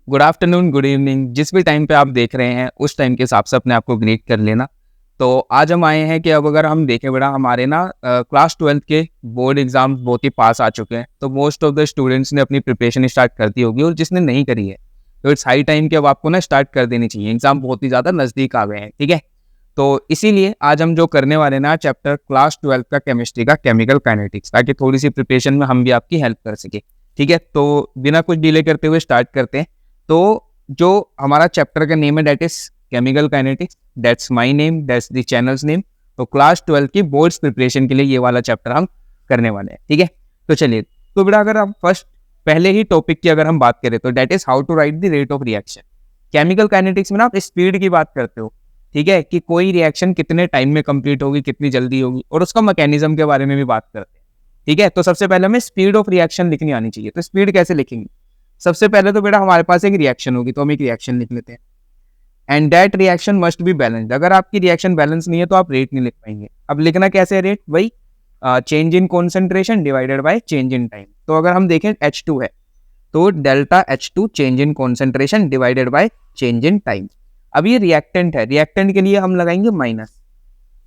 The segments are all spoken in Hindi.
गुड आफ्टरनून, गुड इवनिंग, जिस भी टाइम पे आप देख रहे हैं उस टाइम के हिसाब से अपने आप को ग्रीट कर लेना। तो आज हम आए हैं कि अब अगर हम देखें बेटा हमारे ना क्लास 12th के बोर्ड एग्जाम बहुत ही पास आ चुके हैं। तो मोस्ट ऑफ द स्टूडेंट्स ने अपनी प्रिपरेशन स्टार्ट कर दी होगी और जिसने नहीं करी है तो इट्स हाई टाइम कि अब आपको ना स्टार्ट कर देनी चाहिए। एग्जाम बहुत ही ज़्यादा नज़दीक आ गए हैं, ठीक है। तो इसीलिए आज हम जो करने वाले हैं ना चैप्टर क्लास 12 का केमिस्ट्री का केमिकल काइनेटिक्स, ताकि थोड़ी सी प्रिपरेशन में हम भी आपकी हेल्प कर सके, ठीक है। तो बिना कुछ डिले करते हुए स्टार्ट करते हैं। तो जो हमारा चैप्टर का नेम है that is chemical kinetics, that's my name, that's the channels name. तो क्लास 12 की बोर्ड्स प्रिपरेशन के लिए ये वाला चैप्टर हम करने वाले हैं, ठीक है। तो चलिए, तो बेटा अगर हम फर्स्ट पहले ही टॉपिक की अगर हम बात करें तो that is how to write the rate of reaction. Chemical kinetics में ना आप स्पीड की बात करते हो, ठीक है, कि कोई रिएक्शन कितने टाइम में कंप्लीट होगी, कितनी जल्दी होगी, और उसका मैकेनिज्म के बारे में भी बात करते हैं, ठीक है। तो सबसे पहले हमें स्पीड ऑफ रिएक्शन लिखनी आनी चाहिए। तो स्पीड कैसे लिखेंगे? सबसे पहले तो बेटा हमारे पास एक रिएक्शन होगी, तो हम एक रिएक्शन लिख लेते हैं। And that reaction must be balanced. अगर आपकी रिएक्शन बैलेंस नहीं है तो आप रेट नहीं लिख पाएंगे। अब लिखना कैसे है रेट? वही change in concentration divided by change in time. तो अगर हम देखें H2 है तो delta H2 change in concentration divided by change in time. अब ये रिएक्टेंट है, रिएक्टेंट के लिए हम लगाएंगे माइनस,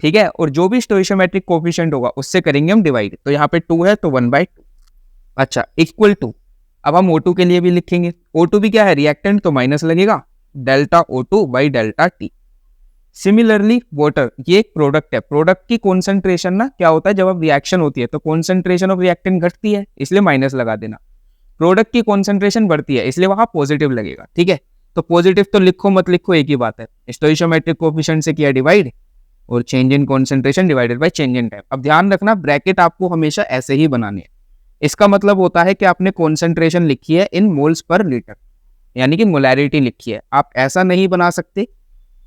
ठीक है, और जो भी स्टोइशियोमेट्रिक कोफिशिएंट होगा उससे करेंगे हम डिवाइड। तो यहाँ पे 2 है तो 1/2। अच्छा, इक्वल टू, अब हम O2 के लिए भी लिखेंगे। O2 भी क्या है? रिएक्टेंट, तो माइनस लगेगा, delta O2 by delta T। Similarly water, ये एक प्रोडक्ट है। प्रोडक्ट की कॉन्सेंट्रेशन ना क्या होता है, जब अब रिएक्शन होती है तो कॉन्सेंट्रेशन ऑफ रिएक्टेंट घटती है, इसलिए माइनस लगा देना। प्रोडक्ट की कॉन्सेंट्रेशन बढ़ती है, इसलिए वहां पॉजिटिव लगेगा, ठीक है। तो पॉजिटिव तो लिखो मत लिखो, एक ही बात है। स्टोइशियोमेट्रिक कोफिशिएंट से किया डिवाइड और change in concentration divided by change in time. अब ध्यान रखना, ब्रैकेट आपको हमेशा ऐसे ही बनाने हैं। इसका मतलब होता है कि आपने कॉन्सेंट्रेशन लिखी है इन मोल्स पर लीटर, यानी कि मोलैरिटी लिखी है। आप ऐसा नहीं बना सकते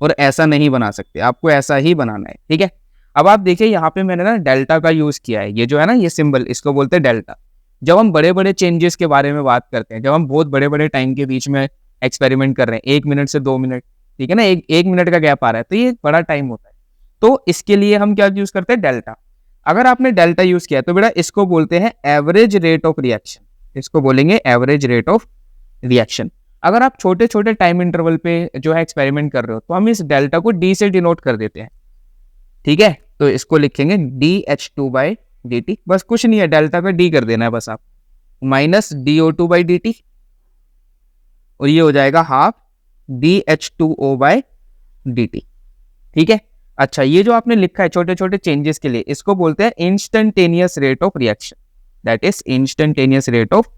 और ऐसा नहीं बना सकते, आपको ऐसा ही बनाना है, ठीक है। अब आप देखिए यहाँ पे मैंने ना डेल्टा का यूज किया है। ये जो है ना ये सिंबल, इसको बोलते हैं डेल्टा। जब हम बड़े बड़े चेंजेस के बारे में बात करते हैं, जब हम बहुत बड़े बड़े टाइम के बीच में एक्सपेरिमेंट कर रहे हैं, 1 मिनट से 2 मिनट, ठीक है ना, एक मिनट का गैप आ रहा है, तो ये बड़ा टाइम होता है। तो इसके लिए हम क्या यूज करते हैं? डेल्टा। अगर आपने डेल्टा यूज किया तो बेटा इसको बोलते हैं एवरेज रेट ऑफ रिएक्शन। इसको बोलेंगे एवरेज रेट ऑफ रिएक्शन। अगर आप छोटे छोटे टाइम इंटरवल पे जो है एक्सपेरिमेंट कर रहे हो तो हम इस डेल्टा को डी से डिनोट कर देते हैं, ठीक है। तो इसको लिखेंगे dH2/dt। बस कुछ नहीं है, डेल्टा का डी कर देना है बस आप, माइनस DO2/dt, और ये हो जाएगा हाफ DH2O/dt, ठीक है। अच्छा, ये जो आपने लिखा है छोटे छोटे चेंजेस के लिए, इसको बोलते हैं instantaneous rate of reaction. That is instantaneous rate of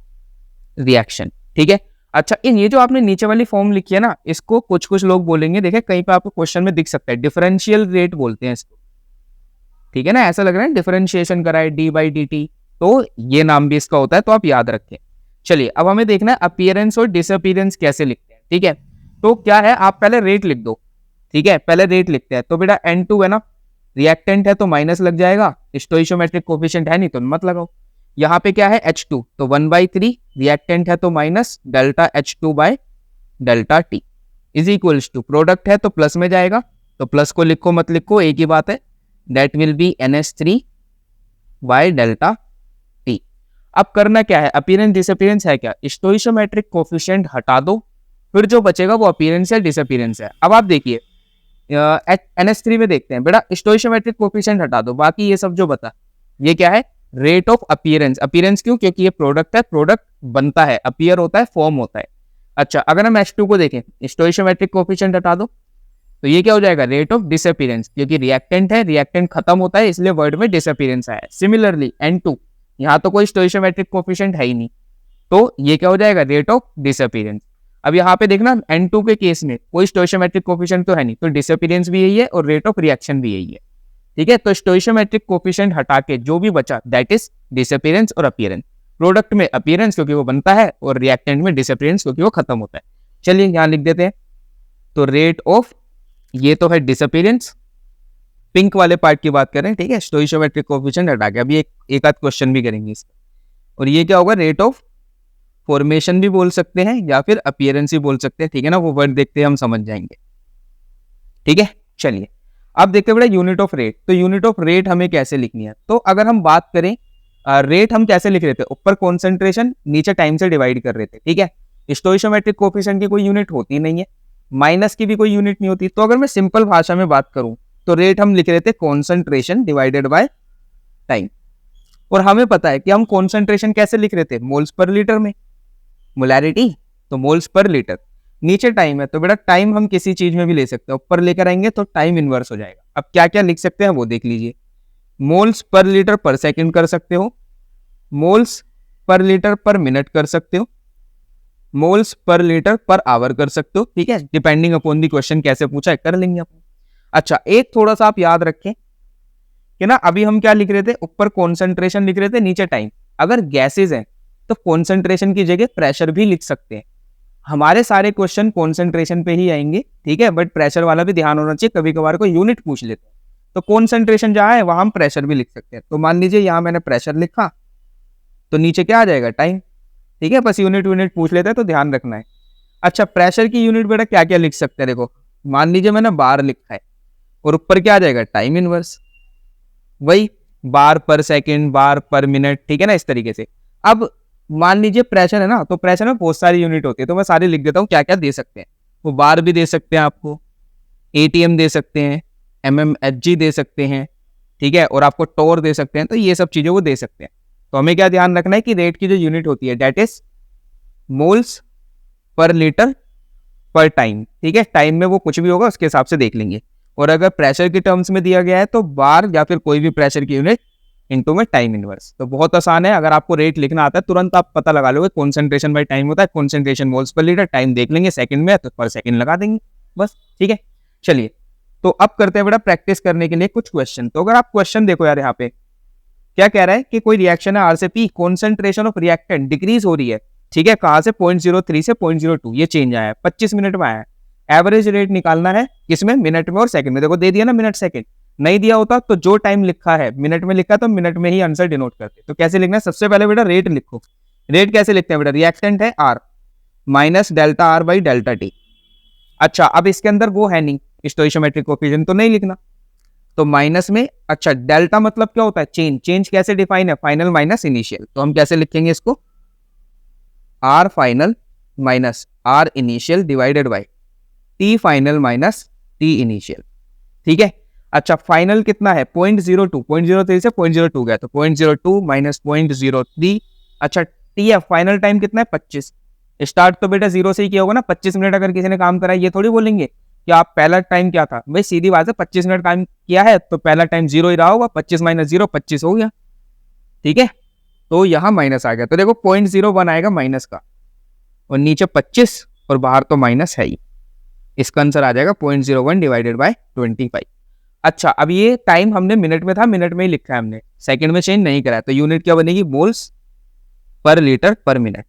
reaction, ठीक है। अच्छा, ये जो आपने नीचे वाली फॉर्म लिखी है ना, इसको कुछ कुछ लोग बोलेंगे, देखिए कहीं पे आपको क्वेश्चन में दिख सकता है, डिफरेंशियल रेट बोलते हैं इसको, ठीक है ना। ऐसा लग रहा है डिफरेंशिएशन कराए d/dt, तो ये नाम भी इसका होता है, तो आप याद रखें। चलिए, अब हमें देखना है अपीयरेंस और डिसअपीयरेंस कैसे लिखते हैं, ठीक है। तो क्या है, आप पहले रेट लिख दो, ठीक है, पहले रेट लिखते हैं। तो बेटा N2 है ना, रिएक्टेंट है तो माइनस लग जाएगा, स्टोइशियोमेट्रिक कोफिशिएंट है नहीं तो मत लगाओ। यहाँ पे क्या है H2, तो 1/3, रिएक्टेंट है तो माइनस डेल्टा H2/डेल्टा T is equals to, product है तो प्लस में जाएगा, तो प्लस को लिखो मत लिखो एक ही बात है, दैट विल बी NH3/डेल्टा T। अब करना क्या है, अपीयरेंस डिसअपीयरेंस है क्या, स्टोइशियोमेट्रिक कोफिशिएंट हटा दो, फिर जो बचेगा वो अपीयरेंस या डिसअपीयरेंस है। अब आप देखिए NH3 में देखते हैं बेटा, स्टोइशियोमेट्रिक कोफिशिएंट हटा दो, बाकी ये सब जो बता, ये क्या है, रेट ऑफ अपीयरेंस। अपीयरेंस क्यों? क्योंकि ये प्रोडक्ट है, प्रोडक्ट बनता है, अपीयर होता है, फॉर्म होता है। अच्छा, अगर हम H2 को देखें, स्टोइशियोमेट्रिक कोफिशिएंट हटा दो, तो ये क्या हो जाएगा, रेट ऑफ डिसअपीयरेंस, क्योंकि रिएक्टेंट है, रिएक्टेंट खत्म होता है, इसलिए वर्ड में डिसअपीयरेंस आया। सिमिलरली N2, यहाँ तो कोई स्टोइशियोमेट्रिक कोफिशिएंट है ही नहीं, तो ये क्या हो जाएगा, रेट ऑफ डिसअपीयरेंस। अब यहाँ पे देखना N2 के केस में कोई स्टोइशियोमेट्रिक कोफिशिएंट तो है नहीं, तो डिसअपीयरेंस भी यही है और रेट ऑफ रिएक्शन भी यही है, ठीक है। तो स्टोइशियोमेट्रिक कोफिशिएंट हटा के जो भी बचा दैट इज डिसअपीयरेंस और अपीयरेंस। प्रोडक्ट में अपीयरेंस क्योंकि वो बनता है, और रिएक्टेंट में डिसअपीयरेंस क्योंकि वो खत्म होता है। चलिए यहाँ लिख देते हैं, तो रेट ऑफ, ये तो है डिसअपीयरेंस, पिंक वाले पार्ट की बात करें, ठीक है, स्टोइशियोमेट्रिक कोफिशिएंट हटा के। अभी एक आध क्वेश्चन भी करेंगे इसका, और ये क्या होगा, रेट ऑफ फॉर्मेशन भी बोल सकते हैं या फिर अपीयरेंस भी बोल सकते हैं, ठीक है ना, वो वर्ड देखते हैं हम समझ जाएंगे, ठीक है। चलिए, अब देखते हैं बेटा यूनिट ऑफ रेट। तो यूनिट ऑफ रेट हमें कैसे लिखनी है, तो अगर हम बात करें रेट हम कैसे लिख रहे थे, ऊपर कॉन्सेंट्रेशन, नीचे टाइम से डिवाइड कर रहे थे, ठीक है। स्टोइशियोमेट्रिक कोफिशिएंट की कोई यूनिट होती नहीं है, माइनस की भी कोई यूनिट नहीं होती। तो अगर मैं सिंपल भाषा में बात करूं तो रेट हम लिख रहे थे कॉन्सेंट्रेशन डिवाइडेड बाय टाइम। और हमें पता है कि हम कॉन्सेंट्रेशन कैसे लिख रहे थे, मोल्स पर लीटर में, मोलैरिटी तो मोल्स पर लीटर, नीचे टाइम है तो बेटा टाइम हम किसी चीज में भी ले सकते हैं, ऊपर लेकर आएंगे तो टाइम इनवर्स हो जाएगा। अब क्या क्या लिख सकते हैं वो देख लीजिए, मोल्स पर लीटर पर सेकंड कर सकते हो, मोल्स पर लीटर पर मिनट कर सकते हो, moles per litre per hour कर सकते हो, ठीक है, डिपेंडिंग अपॉन दी क्वेश्चन कैसे पूछा है कर लेंगे अपन। अच्छा एक थोड़ा सा आप याद रखें कि ना अभी हम क्या लिख रहे थे, ऊपर कॉन्सेंट्रेशन लिख रहे थे नीचे टाइम। अगर गैसेज हैं तो कॉन्सेंट्रेशन की जगह प्रेशर भी लिख सकते हैं। हमारे सारे क्वेश्चन कॉन्सेंट्रेशन पे ही आएंगे, ठीक है, बट प्रेशर वाला भी ध्यान होना चाहिए, कभी कभार को यूनिट पूछ लेते हैं तो कॉन्सेंट्रेशन जहां है वहां हम प्रेशर भी लिख सकते हैं। तो मान लीजिए यहां मैंने प्रेशर लिखा तो नीचे क्या आ जाएगा, टाइम, ठीक है, बस यूनिट पूछ लेते हैं तो ध्यान रखना है। अच्छा प्रेशर की यूनिट बेटा क्या क्या लिख सकते हैं, देखो मान लीजिए मैंने बार लिखा है और ऊपर क्या आ जाएगा, टाइम इनवर्स, वही बार पर सेकंड, बार पर मिनट, ठीक है ना, इस तरीके से। अब मान लीजिए प्रेशर है ना, तो प्रेशर में बहुत सारी यूनिट होती है, तो मैं सारी लिख देता हूँ क्या क्या दे सकते हैं। वो बार भी दे सकते हैं आपको, एटीएम दे सकते हैं, एमएमएचजी दे सकते हैं, ठीक है, और आपको टोर दे सकते हैं, तो ये सब चीजें वो दे सकते हैं। तो हमें क्या ध्यान रखना है कि रेट की जो यूनिट होती है that is moles per litre per time, ठीक है, टाइम में वो कुछ भी होगा उसके हिसाब से देख लेंगे। और अगर प्रेशर की टर्म्स में दिया गया है तो बार या फिर कोई भी प्रेशर की यूनिट इनटू में टाइम इनवर्स। तो बहुत आसान है, अगर आपको रेट लिखना आता है तुरंत आप पता लगा लोगे, कॉन्सेंट्रेशन बाय टाइम होता है, concentration moles per litre, time देख लेंगे सेकंड में तो पर सेकंड लगा देंगे बस, ठीक है। चलिए तो अब करते हैं बेटा प्रैक्टिस करने के लिए कुछ क्वेश्चन। तो अगर आप क्वेश्चन देखो यार, यहाँ पे क्या कह रहा है कि कोई रिएक्शन है आर से P, concentration of reactant decrease हो रही है, ठीक है, कहां से 0.03 से 0.02, ये चेंज आया है, 25 मिनट में आया है। एवरेज रेट निकालना है किसमें, मिनट में और सेकंड में। देखो दे दिया ना मिनट सेकंड, नहीं दिया होता तो जो टाइम लिखा है मिनट में लिखा तो मिनट में ही आंसर डिनोट करते। तो कैसे लिखना है, सबसे पहले बेटा रेट लिखो। रेट कैसे लिखते हैं बेटा, रिएक्टेंट है R minus delta R by delta T. अच्छा अब इसके अंदर वो है नहीं, स्टोइशियोमेट्रिक कोएफिशिएंट तो नहीं लिखना, तो माइनस में, अच्छा डेल्टा मतलब क्या होता है, चेंज, चेंज कैसे डिफाइन है, फाइनल माइनस इनिशियल। तो हम कैसे लिखेंगे इसको, R final minus R initial divided by T final minus T initial, ठीक है। अच्छा फाइनल कितना है 0.02, 0.03 से 0.02 गया तो 0.02 माइनस 0.03। अच्छा टी है फाइनल टाइम कितना है 25, स्टार्ट तो बेटा जीरो से ही किया होगा ना, 25 मिनट अगर किसी ने काम करा, ये थोड़ी बोलेंगे कि आप पहला टाइम क्या था, भाई सीधी बात है 25 मिनट काम किया है तो पहला टाइम जीरो ही रहा होगा, 25 माइनस जीरो 25 हो गया, ठीक है। तो यहाँ माइनस आ गया, तो देखो 0.01 आएगा माइनस का, और नीचे 25 और बाहर तो माइनस है ही, इसका आंसर आ जाएगा 0.01 डिवाइडेड बाय 25। अच्छा अब ये टाइम हमने मिनट में था, मिनट में ही लिखा है हमने, सेकंड में चेंज नहीं करा, तो यूनिट क्या बनेगी, मोल्स पर लीटर पर मिनट,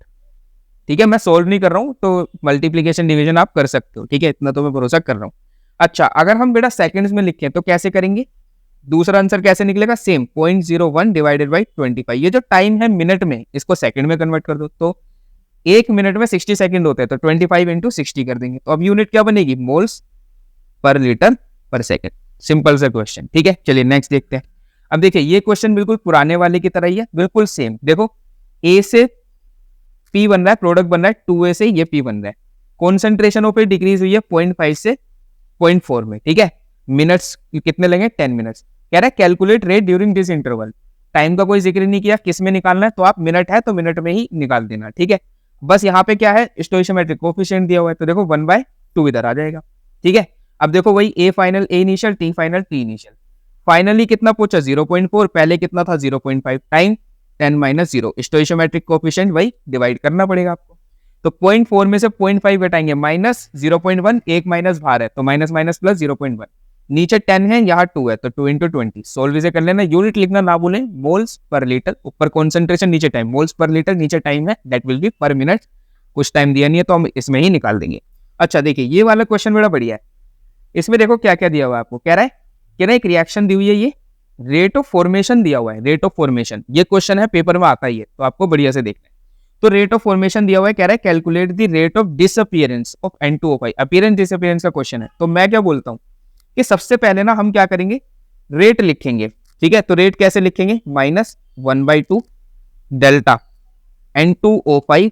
ठीक है। मैं सोल्व नहीं कर रहा हूं तो मल्टीप्लीकेशन डिवीजन आप कर सकते हो, ठीक है, इतना तो मैं भरोसा कर रहा हूं। अच्छा अगर हम बेटा सेकंड्स में लिखें तो कैसे करेंगे, दूसरा आंसर कैसे निकलेगा, सेम 0.01 डिवाइडेड बाई 25। ये जो टाइम है मिनट में, इसको सेकंड में कन्वर्ट कर दो, तो एक मिनट में 60 सेकंड होते हैं, तो 25 इंटू 60 कर देंगे, तो अब यूनिट क्या बनेगी, मोल्स पर लीटर पर सेकंड। सिंपल सा क्वेश्चन, ठीक है। चलिए नेक्स्ट देखते हैं। अब देखिए ये क्वेश्चन बिल्कुल पुराने वाले की तरह ही है, बिल्कुल सेम। देखो ए से पी बन रहा है, प्रोडक्ट बन रहा है 2A से ये पी बन रहा है, कॉन्सेंट्रेशन ऑफ डिक्रीज हुई है 0.5 से 0.4 में, ठीक है। मिनट्स कितने लगे, 10 मिनट्स। कह रहा है calculate rate during this interval, time का कोई जिक्र नहीं किया, किस में निकालना है, तो आप मिनट है तो मिनट में ही निकाल देना, ठीक है। बस यहाँ पे क्या है, स्टोइशियोमेट्रिक कोएफिशिएंट दिया हुआ है, तो देखो 1/2 इधर आ जाएगा, ठीक है। अब देखो वही A final A initial, T final T initial, finally कितना पूछा 0.4, पहले कितना था 0.5, टाइम 10 माइनस 0, स्टोइशियोमेट्रिक कोएफिशिएंट वही डिवाइड करना पड़ेगा आपको। तो 0.4 में से 0.5 घटाएंगे, माइनस 0.1, एक माइनस बाहर है तो माइनस माइनस प्लस 0.1, नीचे 10 है यहाँ 2 है तो 2 इंटू 20, सोल्व इसे कर लेना। यूनिट लिखना ना भूलें, मोल्स पर लीटर, ऊपर कॉन्सेंट्रेशन नीचे टाइम, मोल्स पर लीटर नीचे टाइम है, दैट विल बी पर मिनट। कुछ टाइम दिया नहीं है तो हम इसमें ही निकाल देंगे। अच्छा देखिए ये वाला क्वेश्चन बड़ा बढ़िया है, इसमें देखो क्या क्या दिया हुआ है आपको, कह रहा है एक रिएक्शन दी हुई है, ये रेट ऑफ फॉर्मेशन दिया हुआ है, रेट ऑफ फॉर्मेशन, ये क्वेश्चन है पेपर में आता ही है तो आपको बढ़िया से देखना है। तो रेट ऑफ फॉर्मेशन दिया हुआ है, कह रहा है calculate the rate of disappearance of N2O5, appearance disappearance का क्वेश्चन है। तो मैं क्या बोलता हूँ कि सबसे पहले ना हम क्या करेंगे, रेट लिखेंगे, ठीक है। तो रेट कैसे लिखेंगे, -1/2 डेल्टा N2O5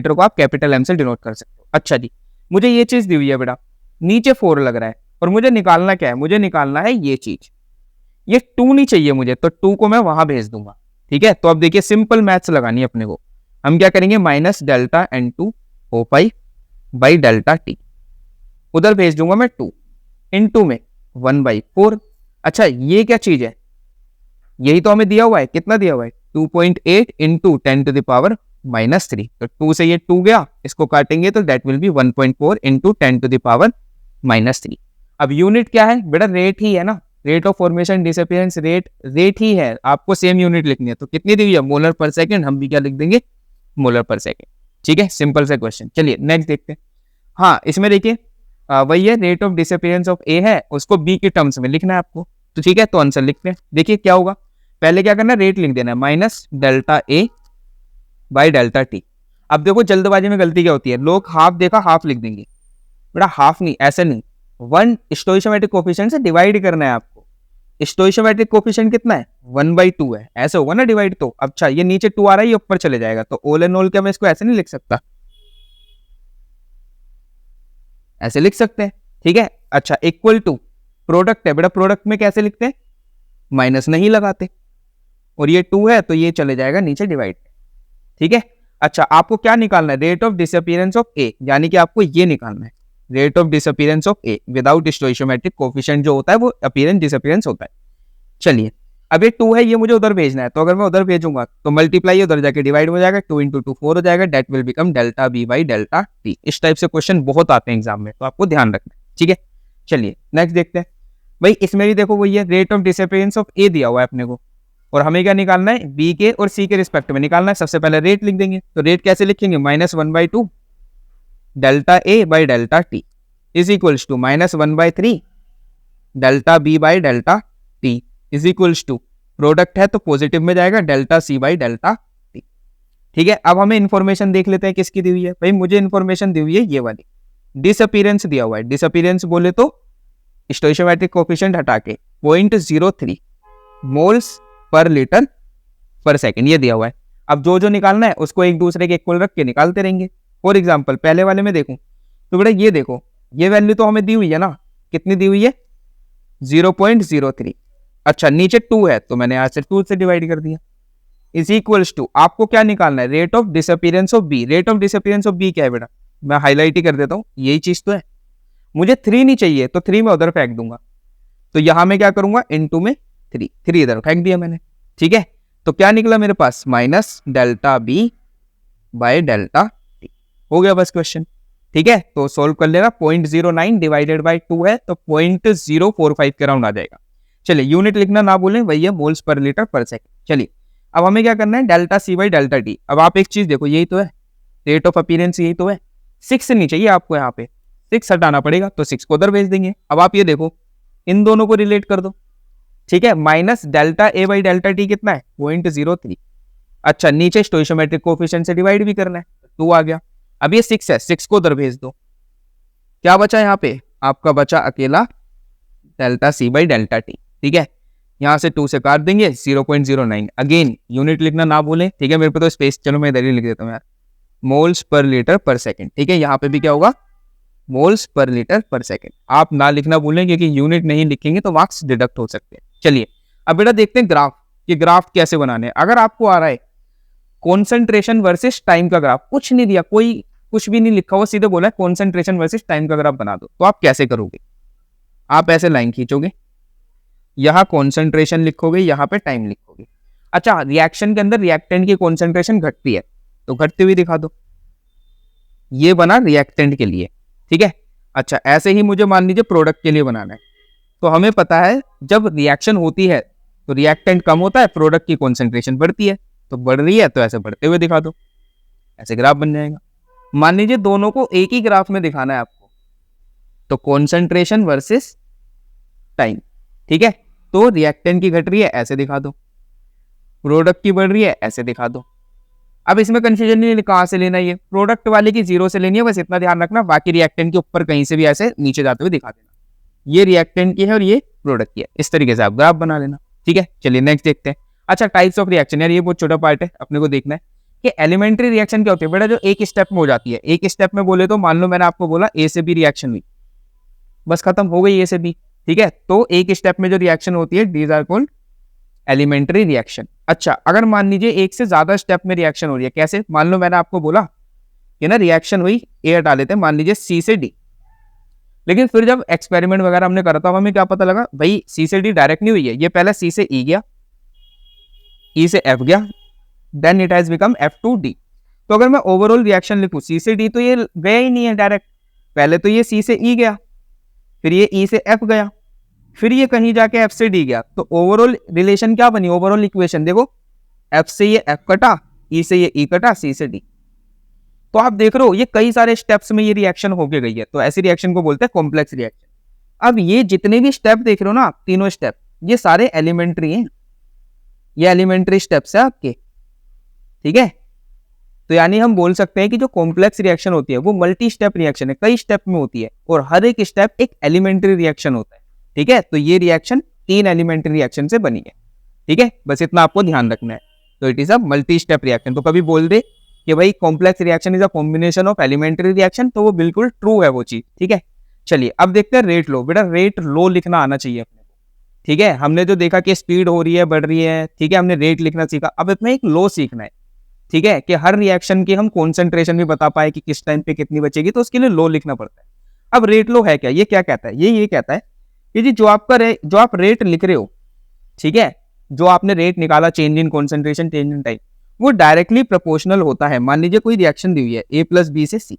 लीटर को आप कैपिटल एम से डिनोट कर सकते हो। अच्छा जी, मुझे ये चीज दी हुई है बेटा, नीचे 4 लग रहा है और मुझे निकालना क्या है, मुझे निकालना है ये चीज, ये 2 नहीं चाहिए मुझे, तो 2 को मैं वहां भेज दूंगा। ठीक है, तो अब देखिए सिंपल मैथ्स लगानी है अपने को। हम क्या करेंगे, minus delta N2O5 by delta T, उधर भेज दूंगा मैं 2 इन 2 में 1/4। अच्छा ये क्या चीज है, यही तो हमें दिया हुआ है, कितना दिया हुआ है 2.8 इंटू 10⁻³ तो 2 से ये 2 गया, इसको काटेंगे तो दैट विल बी 1.4 इंटू 10⁻³ अब यूनिट क्या है बेटा, रेट ही है ना, rate of formation disappearance rate ही है, आपको सेम यूनिट लिखनी है। तो कितनी दी हुई है, मोलर पर सेकंड, हम भी क्या लिख देंगे, मोलर पर सेकंड। ठीक है, सिंपल सा क्वेश्चन। चलिए नेक्स्ट देखते हैं। हाँ इसमें देखिए वही है, रेट ऑफ डिसअपीयरेंस ऑफ ए है, उसको बी के टर्म्स में लिखना है आपको। तो ठीक है, तो आंसर लिखते हैं। देखिए क्या होगा, पहले क्या करना है, रेट लिख देना है, minus delta A by delta T. अब देखो जल्दबाजी में गलती क्या होती है, लोग हाफ देखा हाफ लिख देंगे, बेटा हाफ नहीं, ऐसे नहीं, 1 स्टोइचोमेट्रिक कोफिशिएंट से डिवाइड करना है आपको। स्टोइचोमेट्रिक कोफिशिएंट कितना है, 1/2 है, ऐसे होगा ना डिवाइड तो। अच्छा ये नीचे 2 आ रहा है, ये ऊपर चले जाएगा, तो ऑल एंड ऑल क्या मैं इसको ऐसे नहीं लिख सकता, ऐसे लिख सकते हैं। ठीक है, अच्छा इक्वल टू प्रोडक्ट है बेटा, प्रोडक्ट में कैसे लिखते हैं, माइनस नहीं लगाते, और ये 2 है तो ये चले जाएगा नीचे डिवाइड। ठीक है, अच्छा आपको क्या निकालना है, rate of disappearance of A, यानी कि आपको ये निकालना है, rate of disappearance of A without stoichiometric coefficient जो होता है वो अपीयरेंस डिसअपीयरेंस होता है। चलिए अब ये 2 है, ये मुझे उधर भेजना है, तो अगर मैं उधर भेजूंगा तो मल्टीप्लाई उधर जाके डिवाइड हो जाएगा, 2 × 2 4 हो जाएगा, that will become delta B by delta T. इस टाइप से क्वेश्चन बहुत आते हैं एग्जाम में, तो आपको ध्यान रखना है। ठीक है, चलिए नेक्स्ट देखते हैं। भाई इसमें भी देखो वही है, रेट ऑफ डिसअपीयरेंस ऑफ ए दिया हुआ है अपने को, और हमें क्या निकालना है, बी के और सी के रिस्पेक्ट में निकालना है। सबसे पहले रेट लिख देंगे, तो रेट कैसे लिखेंगे, -1/2 delta A by delta T is equals to -1/3 delta B by delta T is equals to, product है तो पॉजिटिव में जाएगा, delta C by delta T. ठीक है, अब हमें इन्फॉर्मेशन देख लेते हैं किसकी दी हुई है। भाई मुझे इन्फॉर्मेशन दी हुई है ये वाली, डिसअपीयरेंस दिया हुआ है। डिसअपीयरेंस बोले तो स्टोइचोमेट्रिक कोफिशिएंट हटा के 0.03 मोल्स पर लीटर पर सेकंड ये दिया हुआ है। अब जो जो निकालना है उसको एक दूसरे के इक्वल रख के निकालते रहेंगे। फॉर एग्जांपल पहले वाले में देखूं तो बेटा ये देखो, ये वैल्यू तो हमें दी हुई है ना, कितनी दी हुई है 0.03। अच्छा नीचे 2 है तो मैंने यहाँ से 2 से डिवाइड कर दिया, इज इक्वल्स टू आपको क्या निकालना है, rate of disappearance of B. Rate of disappearance of B क्या है बेटा, मैं हाईलाइट ही कर देता हूँ, यही चीज तो है। मुझे 3 नहीं चाहिए तो 3 में उधर फेंक दूंगा, तो यहां मैं क्या करूंगा, इनटू में 3 इधर फेंक दिया मैंने। ठीक है, तो क्या निकला मेरे पास, minus delta B by delta T. हो गया बस क्वेश्चन। ठीक है, तो सोल्व कर लेना, 0.09 डिवाइडेड बाय 2 है तो 0.045 के राउंड आ जाएगा। चलिए यूनिट लिखना ना भूलें, वही है मोल्स पर लीटर पर सेकंड। चलिए अब हमें क्या करना है, delta C by delta T. अब आप एक चीज देखो, यही तो है रेट ऑफ अपीयरेंस, यही तो है। 6 नहीं चाहिए आपको, यहाँ पे 6 हटाना पड़ेगा, तो 6 को उधर भेज देंगे। अब आप ये देखो, इन दोनों को रिलेट कर दो। ठीक है, minus delta A by delta T कितना है 0.03। अच्छा नीचे स्टोइचोमेट्रिक कोफिशिएंट से डिवाइड भी करना है, 2 आ गया। अब ये 6 है, 6 को उधर भेज दो, क्या बचा यहाँ पे, आपका बचा अकेला delta C by delta T. ठीक है, यहाँ से 2 से काट देंगे, 0.09। अगेन यूनिट लिखना ना भूलें। ठीक है, मेरे पे तो स्पेस, चलो मैं इधर ही लिख देता हूँ यार, मोल्स पर लीटर पर सेकंड। ठीक है, यहाँ पे भी क्या होगा, मोल्स पर लीटर पर सेकंड। आप ना लिखना भूलें, क्योंकि यूनिट नहीं लिखेंगे तो मार्क्स डिडक्ट हो सकते हैं। चलिए अब बेटा देखते हैं ग्राफ, ये ग्राफ कैसे बनाने हैं। अगर आपको आ रहा है कॉन्सेंट्रेशन वर्सेस टाइम का ग्राफ, कुछ नहीं दिया, कोई कुछ भी नहीं लिखा हुआ, सीधे बोला है कॉन्सेंट्रेशन वर्सेस टाइम का ग्राफ बना दो। तो आप कैसे करोगे? आप ऐसे लाइन खींचोगे, यहाँ कॉन्सेंट्रेशन लिखोगे, यहाँ पे टाइम लिखोगे। अच्छा, रिएक्शन के अंदर रिएक्टेंट की कॉन्सेंट्रेशन घटती है तो घटती हुई दिखा दो। ये बना रिएक्टेंट के लिए, ठीक है। अच्छा, ऐसे ही मुझे मान लीजिए प्रोडक्ट के लिए बनाना है। तो हमें पता है जब रिएक्शन होती है तो रिएक्टेंट कम होता है, प्रोडक्ट की कॉन्सेंट्रेशन बढ़ती है। तो बढ़ रही है तो ऐसे बढ़ते हुए दिखा दो, ऐसे ग्राफ बन जाएगा। मान लीजिए दोनों को एक ही ग्राफ में दिखाना है आपको, तो कॉन्सेंट्रेशन वर्सेस टाइम, ठीक है। तो रिएक्टेंट की घट रही है, ऐसे दिखा दो, प्रोडक्ट की बढ़ रही है, ऐसे दिखा दो। अब इसमें कंफ्यूजन नहीं, कहां से लेना है, ये प्रोडक्ट वाले की 0 से लेनी है, बस इतना ध्यान रखना। बाकी रिएक्टेंट के ऊपर कहीं से भी ऐसे नीचे जाते हुए दिखा देना। ये रिएक्टेंट की है और ये प्रोडक्ट की है, इस तरीके से आप ग्राफ बना लेना, ठीक है। चलिए नेक्स्ट देखते हैं। अच्छा, टाइप्स ऑफ रिएक्शन, यार ये बहुत छोटा पार्ट है, अपने को देखना है कि एलिमेंट्री रिएक्शन क्या होती है बेटा, जो एक स्टेप में हो जाती है। एक स्टेप में बोले तो मान लो मैंने आपको बोला ए से बी रिएक्शन हुई, बस खत्म हो गई ए से बी, ठीक है। तो एक स्टेप में जो रिएक्शन होती है, these are called elementary reaction. अच्छा, अगर मान लीजिए एक से ज्यादा स्टेप में रिएक्शन हो रही है, कैसे? मान लो मैंने आपको बोला कि ना रिएक्शन हुई, ए हटा लेते हैं, मान लीजिए सी से डी। लेकिन फिर जब एक्सपेरिमेंट वगैरह हमने करा था, हमें क्या पता लगा, भाई सी से डी डायरेक्ट नहीं हुई है, ये पहले सी से ई गया, ई से एफ गया, then it has become F to D. तो अगर मैं ओवरऑल रिएक्शन लिखूं सी से डी, तो ये गया ही नहीं है डायरेक्ट, पहले तो ये सी से ई गया, फिर ये ई से एफ गया, फिर ये कहीं जाके एफ से डी गया। तो ओवरऑल रिलेशन क्या बनी, ओवरऑल इक्वेशन देखो, एफ से ये एफ कटा, ई से ये ई कटा, सी से डी। तो आप देख रहे हो ये कई सारे स्टेप्स में ये रिएक्शन होके गई है, तो ऐसी रिएक्शन को बोलते हैं कॉम्प्लेक्स रिएक्शन। अब ये जितने भी स्टेप देख रहे हो ना आप, तीनों स्टेप, ये सारे एलिमेंट्री हैं, ये एलिमेंट्री स्टेप्स है आपके, ठीक है। तो यानी हम बोल सकते हैं कि जो कॉम्प्लेक्स रिएक्शन होती है वो मल्टी स्टेप रिएक्शन है, कई स्टेप में होती है, और हर एक स्टेप एक एलिमेंट्री रिएक्शन होता है, ठीक है। तो ये रिएक्शन 3 एलिमेंट्री रिएक्शन से बनी है, ठीक है, बस इतना आपको ध्यान रखना है। तो it is a multi step reaction. तो कभी बोल दे कि भाई complex reaction is a combination of elementary reaction, तो वो बिल्कुल ट्रू है वो चीज, ठीक है। चलिए अब देखते हैं रेट लो। बेटा रेट लो लिखना आना चाहिए अपने को, ठीक है। हमने जो देखा कि स्पीड हो रही है, बढ़ रही है, ठीक है, हमने रेट लिखना सीखा। अब इसमें एक लो सीखना है, ठीक है, कि हर रिएक्शन की हम कॉन्सेंट्रेशन भी बता पाए कि किस टाइम पे कितनी बचेगी, तो उसके लिए लो लिखना पड़ता है। अब रेट लो है क्या, ये क्या कहता है, ये कहता है कि जी जो आप रेट लिख रहे हो, ठीक है, जो आपने रेट निकाला, change in concentration, change in time, वो डायरेक्टली प्रोपोर्शनल होता है। मान लीजिए कोई रिएक्शन दी हुई है ए प्लस बी से सी,